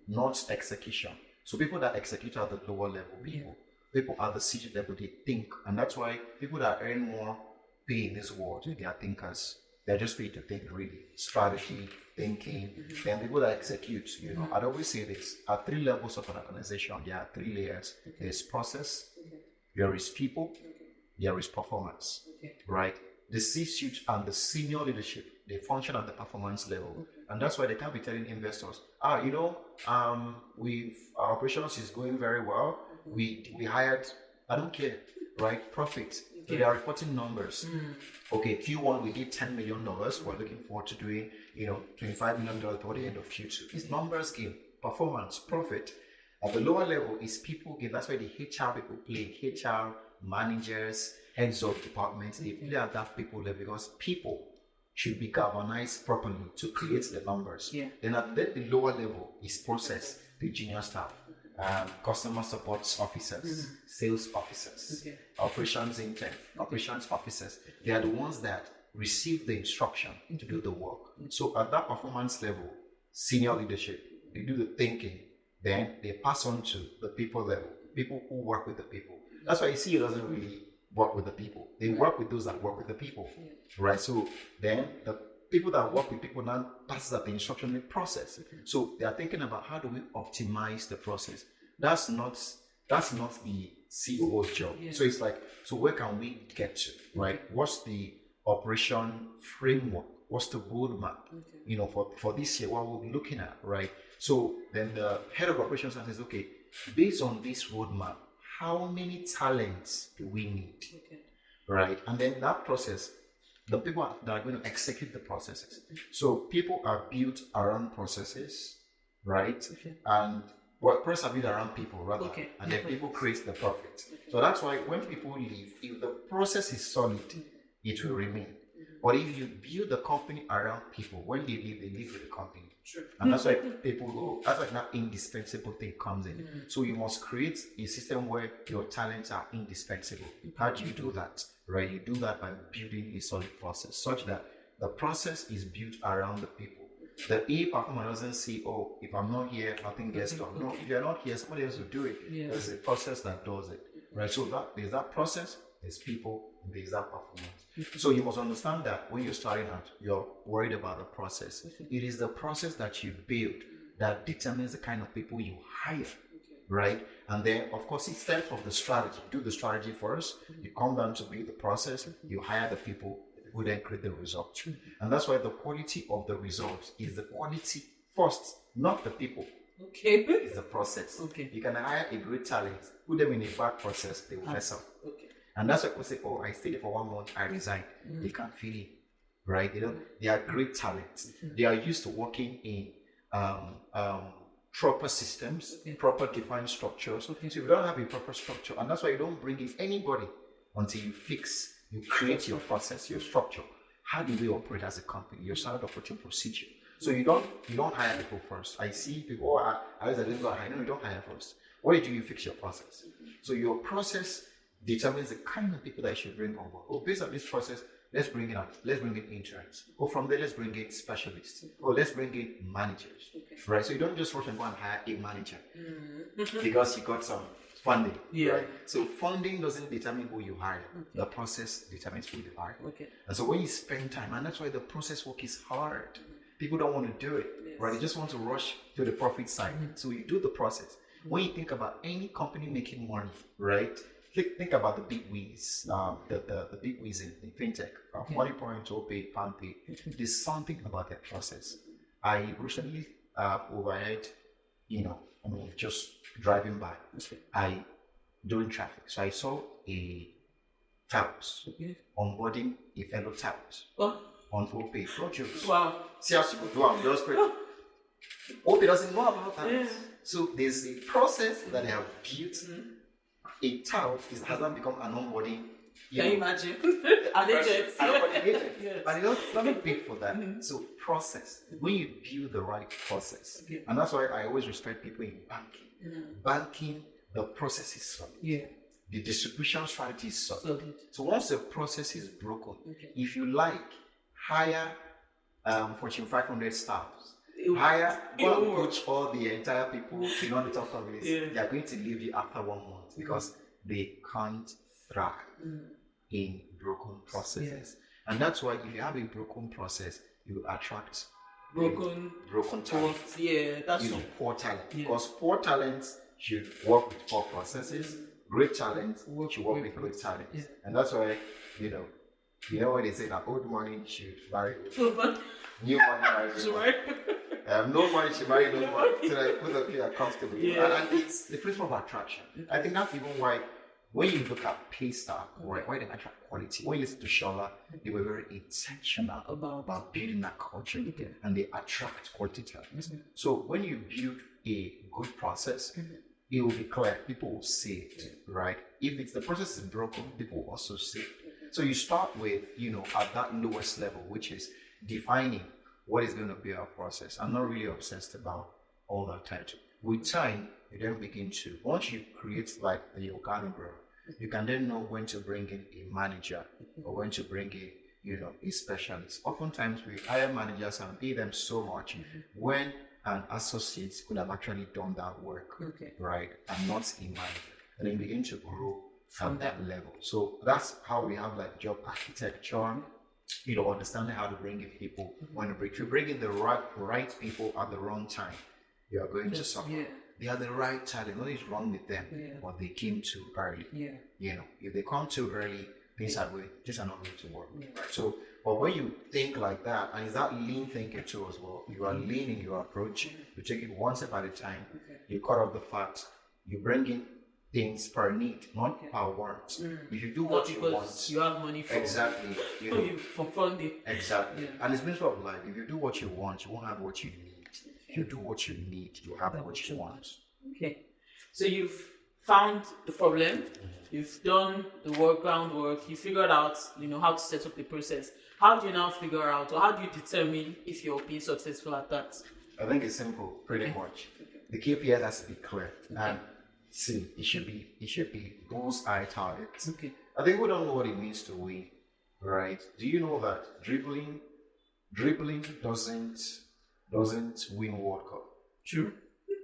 Speaker 1: not execution. So people that execute at the lower level, people at the C-suite level, they think. And that's why people that earn more pay in this world, they are thinkers. They're just paid to think, really. Strategy, thinking. Then people that execute, I'd always say this. At 3 levels of an organization, there are 3 layers. There's process, there is people, there is performance, right? The C-suite and the senior leadership, they function at the performance level. And that's why they can't be telling investors, our operations is going very well. We hired, I don't care, right? Profit. So they are reporting numbers. Okay, Q1 we did $10 million. We're looking forward to doing, $25 million by the end of Q2. It's numbers game, performance, profit. At the lower level is people game. That's why the HR people play. HR managers, heads of departments, they play at that people level because people should be galvanized properly to create the numbers. Then at the lower level is process, the junior staff, customer support officers, sales officers, operations intern, operations officers. They are the ones that receive the instruction to do the work. So at that performance level, senior leadership, they do the thinking, then they pass on to the people level, people who work with the people. That's why you see it doesn't really work with the people. They work with those that work with the people, right? So then the people that work with people now passes up the instruction in process. So they are thinking about how do we optimize the process. That's not the COO's job. So it's like, so where can we get to, right? What's the operation framework? What's the roadmap? For this year, what we're looking at, right? So then the head of operations says, okay, based on this roadmap, how many talents do we need, right? And then that process, the people that are going to execute the processes. So people are built around processes, right? And processes are built around people, rather, and then people create the profit. So that's why when people leave, if the process is solid, it will remain. But if you build the company around people, when they leave with the company. And that's why people go, that's why that indispensable thing comes in. So you must create a system where your talents are indispensable. How do you do that? Right? You do that by building a solid process such that the process is built around the people. The A performer doesn't say, oh, if I'm not here, nothing gets done. No, if you're not here, somebody else will do it.
Speaker 2: Yeah.
Speaker 1: There's a process that does it. Right? So there's that process, there's people, and there's that performance. So you must understand that when you're starting out, you're worried about the process. It is the process that you build that determines the kind of people you hire. Right? And then, of course, it stems from the strategy. Do the strategy first. You come down to build the process. You hire the people who then create the results. And that's why the quality of the results is the quality first, not the people.
Speaker 2: Okay.
Speaker 1: It's the process.
Speaker 2: Okay.
Speaker 1: You can hire a great talent, put them in a bad process, they will mess up.
Speaker 2: Okay.
Speaker 1: And that's why people say, oh, I stayed for 1 month, I resigned. They can't feel it. Right? They are great talents. They are used to working in proper systems, proper defined structures. So if you don't have a proper structure, and that's why you don't bring in anybody until you create your process, your structure. How do we operate as a company? Your standard operating procedure. So you don't hire people first. I see people, I didn't go hire. No, you don't hire first. What do you fix your process? So your process determines the kind of people that you should bring on board. Oh, based on this process, let's bring in interns. Or from there, let's bring in specialists. Or let's bring in managers. Right? So you don't just rush and go and hire a manager because you got some funding.
Speaker 2: Yeah.
Speaker 1: Right? So funding doesn't determine who you hire. The process determines who you hire. And so when you spend time, and that's why the process work is hard. People don't want to do it. Right? They just want to rush to the profit side. So you do the process. When you think about any company making money, right? Think about the big wigs, the big wigs in fintech, MoneyPoint, OPay, PalmPay. There's something about that process. I recently overheard, just driving by, doing traffic. So I saw a Taos onboarding a fellow Taos on OPay. Not jokes.
Speaker 2: Wow.
Speaker 1: See how people do it. Just OPay doesn't know about that. So there's a process that they have built. A tout has not become an onboarding.
Speaker 2: Can you imagine? An agent.
Speaker 1: And it's not big for that. So process. When you build the right process, and that's why I always respect people in banking. Banking, the process is solid. The distribution strategy is solid. So once the process is broken, if you hire Fortune 500 staffs. Go and coach all the entire people in all the top companies. They are going to leave you after 1 month because they can't thrive in broken processes. And that's why if you have a broken process, you attract broken talent.
Speaker 2: That's
Speaker 1: poor talent. Because poor talent should work with poor processes. Great talent should work with great talent. And that's why, you know what they say, that old money should marry new money marries no money should marry no money. So that both of you are comfortable. And it's the principle of attraction. I think that's even why when you look at Paystar, why they attract quality. When you listen to Shola, they were very intentional about building that culture, and they attract quality talent. So when you build a good process, it will be clear. People will see it, right? If the process is broken, people will also see it. So you start with, at that lowest level, which is defining what is going to be our process. I'm not really obsessed about all that title. With time, you then begin to, once you create the organogram, you can then know when to bring in a manager or when to bring in, a specialist. Oftentimes we hire managers and pay them so much when an associate could have actually done that work, right? And not a manager. And then begin to grow from that level. So that's how we have job architecture, understanding how to bring in people. If you bring in the right people at the wrong time, you are going to suffer. They are the right talent. Nothing is wrong with them, but they came too early. If they come too early, things are not going to work. So, but when you think like that, and is that lean thinking too as well, you are lean in your approach. You take it one step at a time. You cut off the fat. You bring in things per need, not per want. If you do what you want,
Speaker 2: you have money for
Speaker 1: exactly.
Speaker 2: For funding.
Speaker 1: Exactly. And it's been sort of if you do what you want, you won't have what you need. If you do what you need, you have what you want.
Speaker 2: Okay. So you've found the problem, you've done the groundwork, you figured out, how to set up the process. How do you now figure out, or how do you determine if you're being successful at that?
Speaker 1: I think it's simple, pretty much. The KPI has to be clear. And see, it should be bullseye targets. I think we don't know what it means to win, right? Do you know that dribbling doesn't doesn't win World Cup.
Speaker 2: True.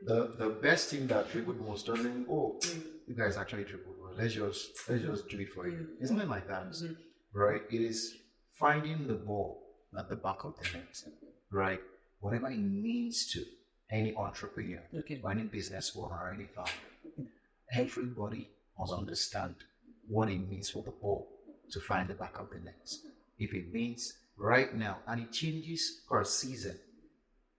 Speaker 1: The best team that dribbled most doesn't, oh, you guys actually dribbled well. Let's just do it for you. It's not like that. Right? It is finding the ball at the back of the net. Right? Whatever it means to any entrepreneur, or any business owner, or any founder. Everybody must understand what it means for the ball to find the back of the net. If it means right now, and it changes per season.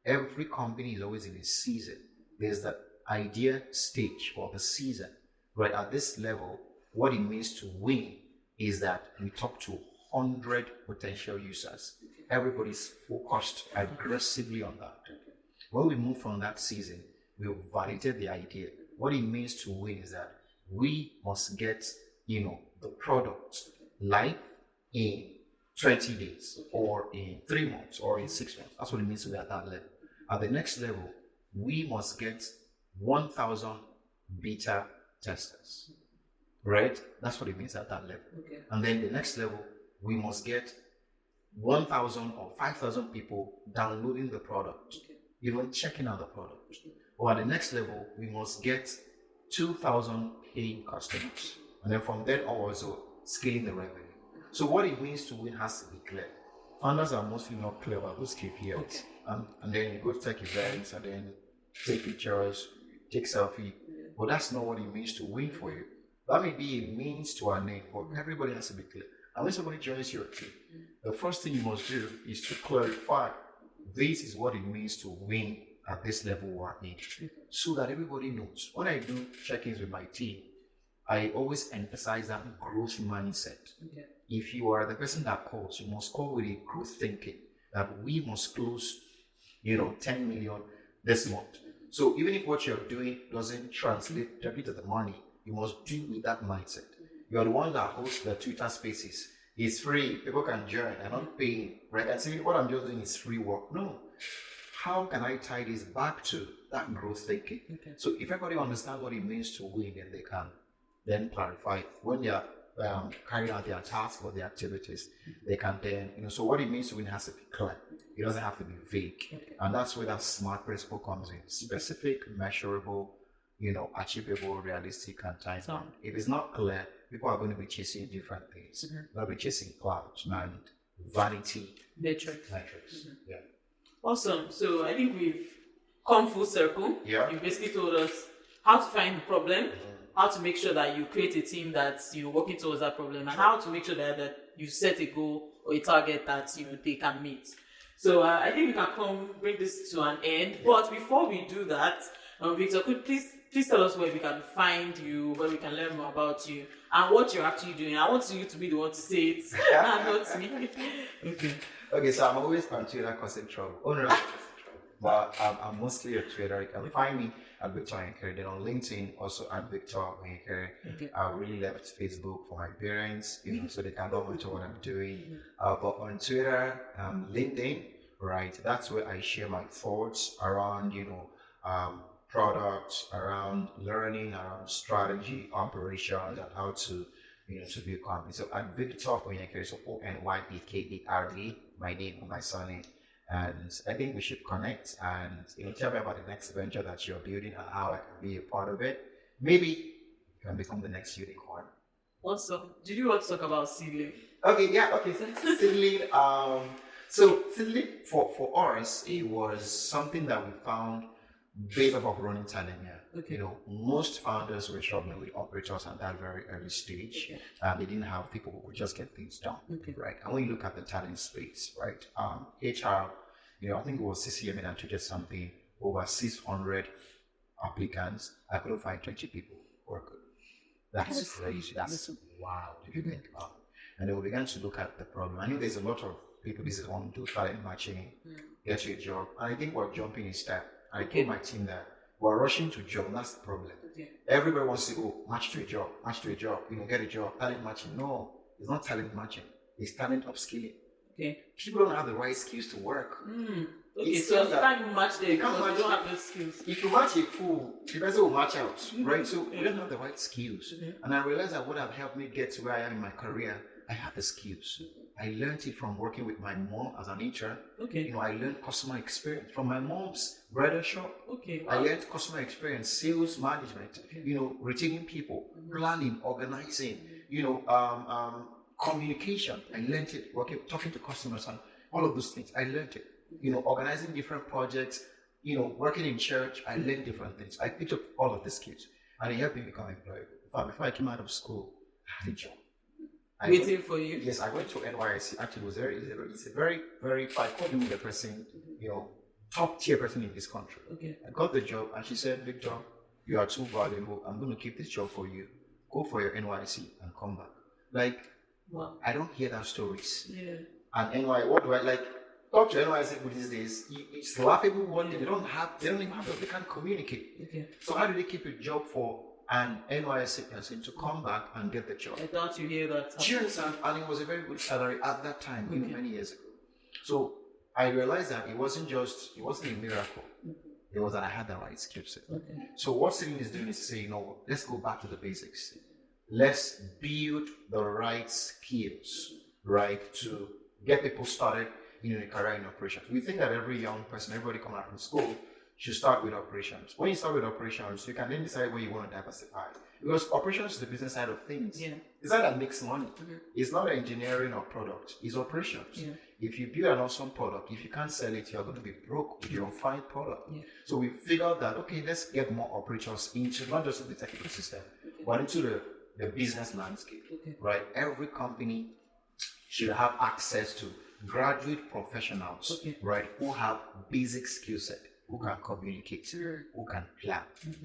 Speaker 1: Every company is always in a season. There's the idea stage or the season. Right at this level, what it means to win is that we talk to 100 potential users. Everybody's focused aggressively on that. When we move from that season, we validate the idea. What it means to win is that we must get, the product live in 20 days or in 3 months or in 6 months. That's what it means to be at that level. At the next level, we must get 1,000 beta testers, right? That's what it means at that level. And then the next level, we must get 1,000 or 5,000 people downloading the product, even checking out the product. Or at the next level, we must get 2,000 paying customers. And then from then also scaling the revenue. So what it means to win has to be clear. Founders are mostly not clear about those KPIs. And then you go to tech events and then take pictures, take selfie. But that's not what it means to win for you. That may be a means to an end, but everybody has to be clear. And when somebody joins your team, the first thing you must do is to clarify this is what it means to win at this level we're in, so that everybody knows. When I do check-ins with my team, I always emphasize that growth mindset. If you are the person that calls, you must call with a growth thinking that we must close, 10 million this month. So even if what you're doing doesn't translate directly to the money, you must do with that mindset. You're the one that hosts the Twitter Spaces. It's free. People can join. I'm not paying, right? And say, what I'm just doing is free work. No. How can I tie this back to that growth thinking? So if everybody understands what it means to win, then they can then clarify when they're carrying out their tasks or their activities. They can then, so what it means to win has to be clear. It doesn't have to be vague. And that's where that SMART principle comes in. Specific, measurable, achievable, realistic, and time bound. If it's not clear, people are going to be chasing different things. They'll be chasing clouds and vanity
Speaker 2: metrics.
Speaker 1: Yeah.
Speaker 2: Awesome. So I think we've come full circle.
Speaker 1: Yeah.
Speaker 2: You basically told us how to find the problem, how to make sure that you create a team that's working towards that problem, and how to make sure that you set a goal or a target that they can meet. So I think we can bring this to an end. But before we do that, Victor, could please tell us where we can find you, where we can learn more about you, and what you're actually doing. I want you to be the one to say it, and not me.
Speaker 1: Okay, so I'm always on Twitter causing trouble. Oh, no, but I'm mostly on Twitter. You can find me at Victor Onyekere. Then on LinkedIn, also at Victor Onyekere. I really left Facebook for my parents, so they can monitor what I'm doing. But on Twitter, LinkedIn, right? That's where I share my thoughts around, products, around learning, around strategy, operations, and how to, to be a company. So at Victor Onyekere, so Onyekere, my name and my surname. And I think we should connect and tell me about the next venture that you're building and how I can be a part of it. Maybe you can become the next unicorn.
Speaker 2: Also, did you want to talk about seedling?
Speaker 1: Okay, seedling. So seedling for us, it was something that we found based off of running talent. Most founders were struggling with operators at that very early stage. They didn't have people who could just get things done, right? And when you look at the talent space, right, HR, I think it was CCM and tweeted something, over 600 applicants. I couldn't find 20 people who were good. That's crazy. That's wow. If you think about it. And then we began to look at the problem. I know there's a lot of people this is on do talent matching, get you a job. And I think we're jumping a step. I told my team that we're rushing to job. That's the problem. Everybody wants to go match to a job, get a job, talent matching. No, it's not talent matching. It's talent upskilling. People don't have the right skills to work.
Speaker 2: So you can't match them because you don't have the skills.
Speaker 1: If you match a fool, the person will match out, right? So we don't have the right skills. And I realized that what have helped me get to where I am in my career, I have the skills. I learned it from working with my mom as an intern.
Speaker 2: Okay.
Speaker 1: I learned customer experience from my mom's bridal shop.
Speaker 2: Okay.
Speaker 1: I learned customer experience, sales management, retaining people, planning, organizing, communication. I learned it working, talking to customers and all of those things. I learned it. Organizing different projects, working in church. I learned different things. I picked up all of the skills and it helped me become employable. Before I came out of school, I had a job.
Speaker 2: Waiting for you.
Speaker 1: Yes, I went to NYSC. Actually, it's a very, very, I called him the person, top tier person in this country.
Speaker 2: Okay.
Speaker 1: I got the job and she said, Victor, you are too valuable. I'm going to keep this job for you. Go for your NYSC and come back. Like,
Speaker 2: wow.
Speaker 1: I don't hear that stories.
Speaker 2: Yeah.
Speaker 1: And what do I like? Talk to NYSC people these days. It's laughable. One thing they don't even have, they can't communicate.
Speaker 2: Okay.
Speaker 1: So how do they keep a job for an NYSC person to come back and get the job?
Speaker 2: I thought you hear that.
Speaker 1: Do you understand? And it was a very good salary at that time, many years ago. So I realized that it wasn't a miracle. It was that I had the right skill set.
Speaker 2: Okay.
Speaker 1: So what Celine is doing is to say, let's go back to the basics. Let's build the right skills, right, to get people started in a career in operations. We think that every young person, everybody coming out from school, should start with operations. When you start with operations, you can then decide where you want to diversify. Because operations is the business side of things.
Speaker 2: Yeah.
Speaker 1: It's not that makes money. It's not engineering or product. It's operations.
Speaker 2: Yeah.
Speaker 1: If you build an awesome product, if you can't sell it, you're going to be broke with your fine product.
Speaker 2: Yeah.
Speaker 1: So we figured that, okay, let's get more operators into not just the technical system, but into the business landscape. Right? Every company should have access to graduate professionals, right, who have basic skill set, who can communicate, who can plan,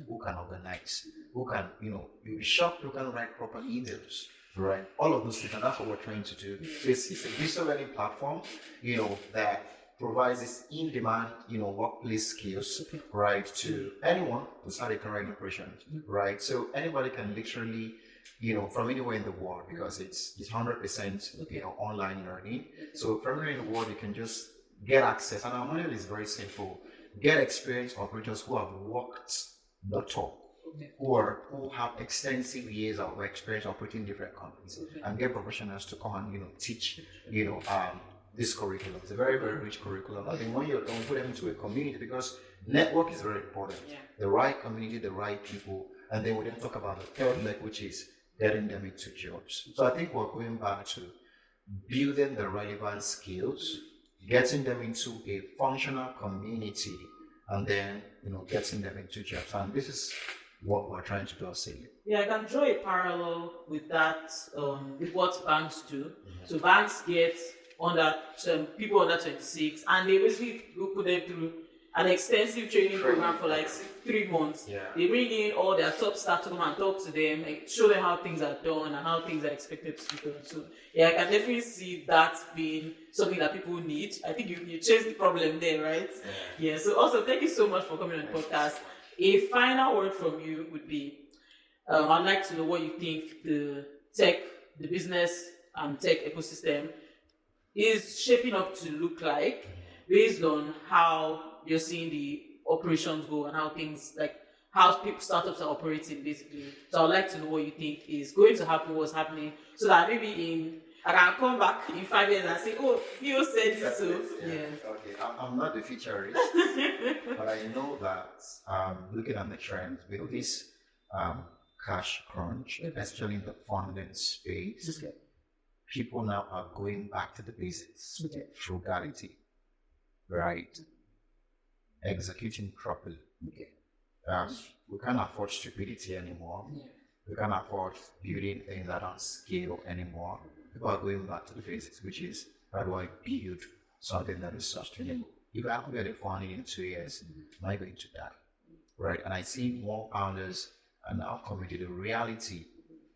Speaker 1: who can organize, who can, you'll be shocked who can write proper emails, right? All of those things, and that's what we're trying to do. So it's a digital learning platform, that provides this in-demand, workplace skills, right, to anyone to start a career in operations, right? So anybody can literally, from anywhere in the world, because it's 100% online learning. So from anywhere in the world, you can just get access. And our model is very simple. Get experienced operators who have worked the talk, who have extensive years of experience operating different companies, and get professionals to come and teach this curriculum. It's a very, very rich curriculum. I think when you're done, put them into a community, because network is very important. The right community, the right people, and then we then talk about the third leg, which is getting them into jobs. So I think we're going back to building the relevant skills, getting them into a functional community, and then getting them into jobs. And this is what we're trying to do as Celine.
Speaker 2: Yeah, I can draw a parallel with that, with what banks do. So banks get people under 26, and they basically put them through an extensive training program for like 3 months.
Speaker 1: Yeah.
Speaker 2: They bring in all their top staff to come and talk to them, and show them how things are done and how things are expected to be done. So yeah, I can definitely see that being something that people need. I think you changed the problem there, right? Yeah. So also, thank you so much for coming on the podcast. A final word from you would be, I'd like to know what you think the business and tech ecosystem is shaping up to look like based on how you're seeing the operations go and how startups are operating basically. So I'd like to know what you think is going to happen, what's happening, so that maybe I can come back in 5 years and say, oh, you said this. So
Speaker 1: Okay, I'm not the futurist, but I know that looking at the trends with this cash crunch, especially in the funding space, people now are going back to the basics. Frugality, right? Executing properly. We can't afford stupidity anymore. We can't afford building things that don't scale anymore. People are going back to the basics, which is, how do I build something that is sustainable? If I haven't got a funding in 2 years, am I going to die? Right? And I see more founders are now coming to the reality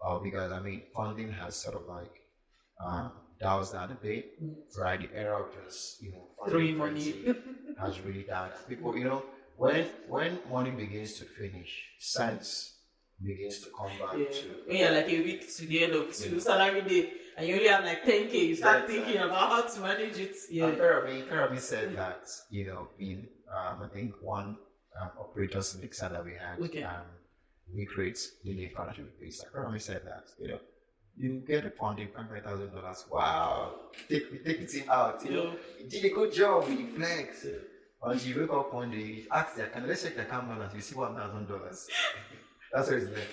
Speaker 1: of, because funding has sort of like doused down a bit, right? The era of just
Speaker 2: throwing money
Speaker 1: has really died. People, when money begins to finish, sense begins to come back to.
Speaker 2: When you're like a week to the end of salary day, and you only have like 10K, you start thinking about how to manage it. Yeah.
Speaker 1: Pyramid said that, in I think one operators mixer that we had, we create the partnership with Pyramid said that, You get the funding, $500,000. Wow. Take the team out, you know.
Speaker 2: Yeah.
Speaker 1: You did a good job, you flex. Once you wake up one day, you ask their can let's check the account balance, you see $1,000. That's where it's there.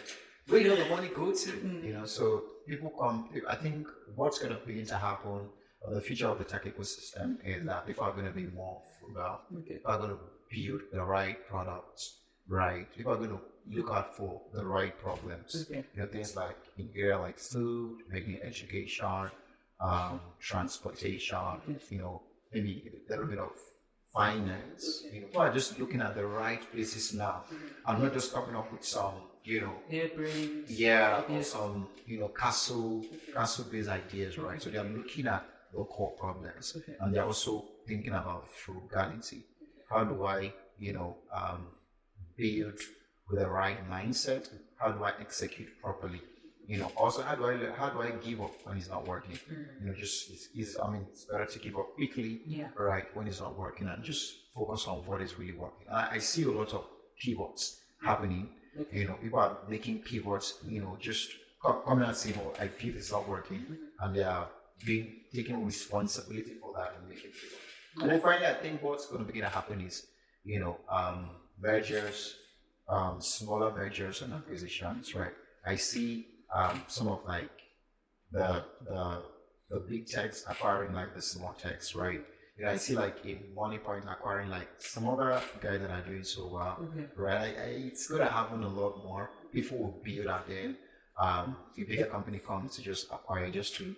Speaker 1: Where you know the money go to? You know, so people come. I think what's going to begin to happen, the future of the tech ecosystem is that people are going to be more frugal.
Speaker 2: Okay.
Speaker 1: People are going to build the right products, right? People are going to look out for the right problems.
Speaker 2: Okay.
Speaker 1: You know, things like in area like food, maybe education, transportation. You know, maybe a little bit of finance. You know, people are just looking at the right places now. I'm not just coming up with some, you know, or some, you know, castle based ideas, right? So they're looking at the core problems, and they're also thinking about frugality. How do I, you know, build with the right mindset? How do I execute properly? You know, also how do I give up when it's not working? You know, just I mean, it's better to give up quickly, right, when it's not working, and just focus on what is really working. I see a lot of pivots happening. You know, people are making pivots. You know, just coming and saying, "Oh, I feel it's not working," and they are taking responsibility for that and making pivots. And then finally, I think what's going to begin to happen is, you know, mergers, smaller mergers and acquisitions, right? I see some of like the big techs acquiring like the small techs, right? You know, I see like in Money Point acquiring like some other guys that are doing so well, right? It's going to happen a lot more. People will build out there. A bigger company comes to just acquire just to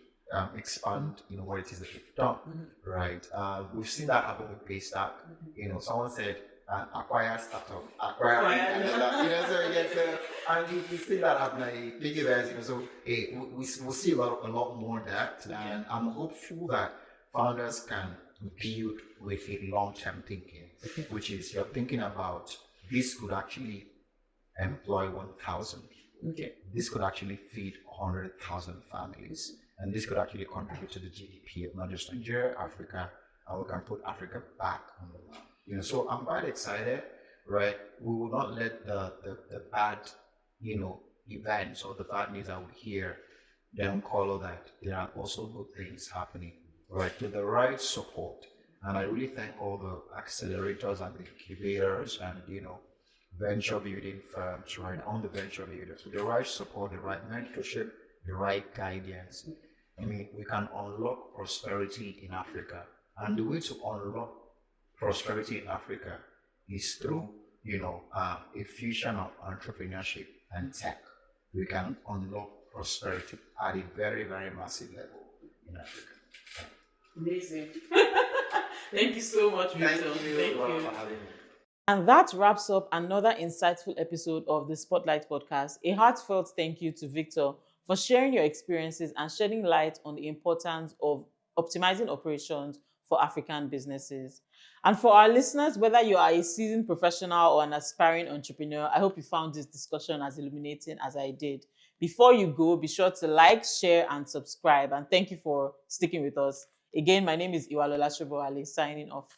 Speaker 1: expand, you know, what it is that they've done, right? We've seen that happen with Paystack. You know, someone said, acquire startup, acquire, you know, so yes, and we see that happen like big events, you know, so we'll see a lot more of that, and I'm hopeful that founders can build with a long-term thinking, which is you're thinking about this could actually employ 1,000. This could actually feed 100,000 families, and this could actually contribute to the GDP of not just Nigeria, Africa, and we can put Africa back on the map. You know, so I'm quite excited, right? We will not let the bad, you know, events or the bad news that we hear then color that. There are also good things happening, right? With the right support. And I really thank all the accelerators and the incubators and, you know, venture building firms, right? On the venture builders with the right support, the right mentorship, the right guidance. I mean, we can unlock prosperity in Africa. And the way to unlock prosperity in Africa is through, you know, a fusion of entrepreneurship and tech. We can unlock prosperity at a very, very massive level in Africa.
Speaker 2: Amazing. Thank you so much, Victor.
Speaker 1: Thank you for having me.
Speaker 2: And that wraps up another insightful episode of the Spotlight Podcast. A heartfelt thank you to Victor for sharing your experiences and shedding light on the importance of optimizing operations for African businesses. And for our listeners, whether you are a seasoned professional or an aspiring entrepreneur, I hope you found this discussion as illuminating as I did. Before you go, be sure to like, share, and subscribe. And thank you for sticking with us. Again, my name is Iwalola Shoboale, signing off.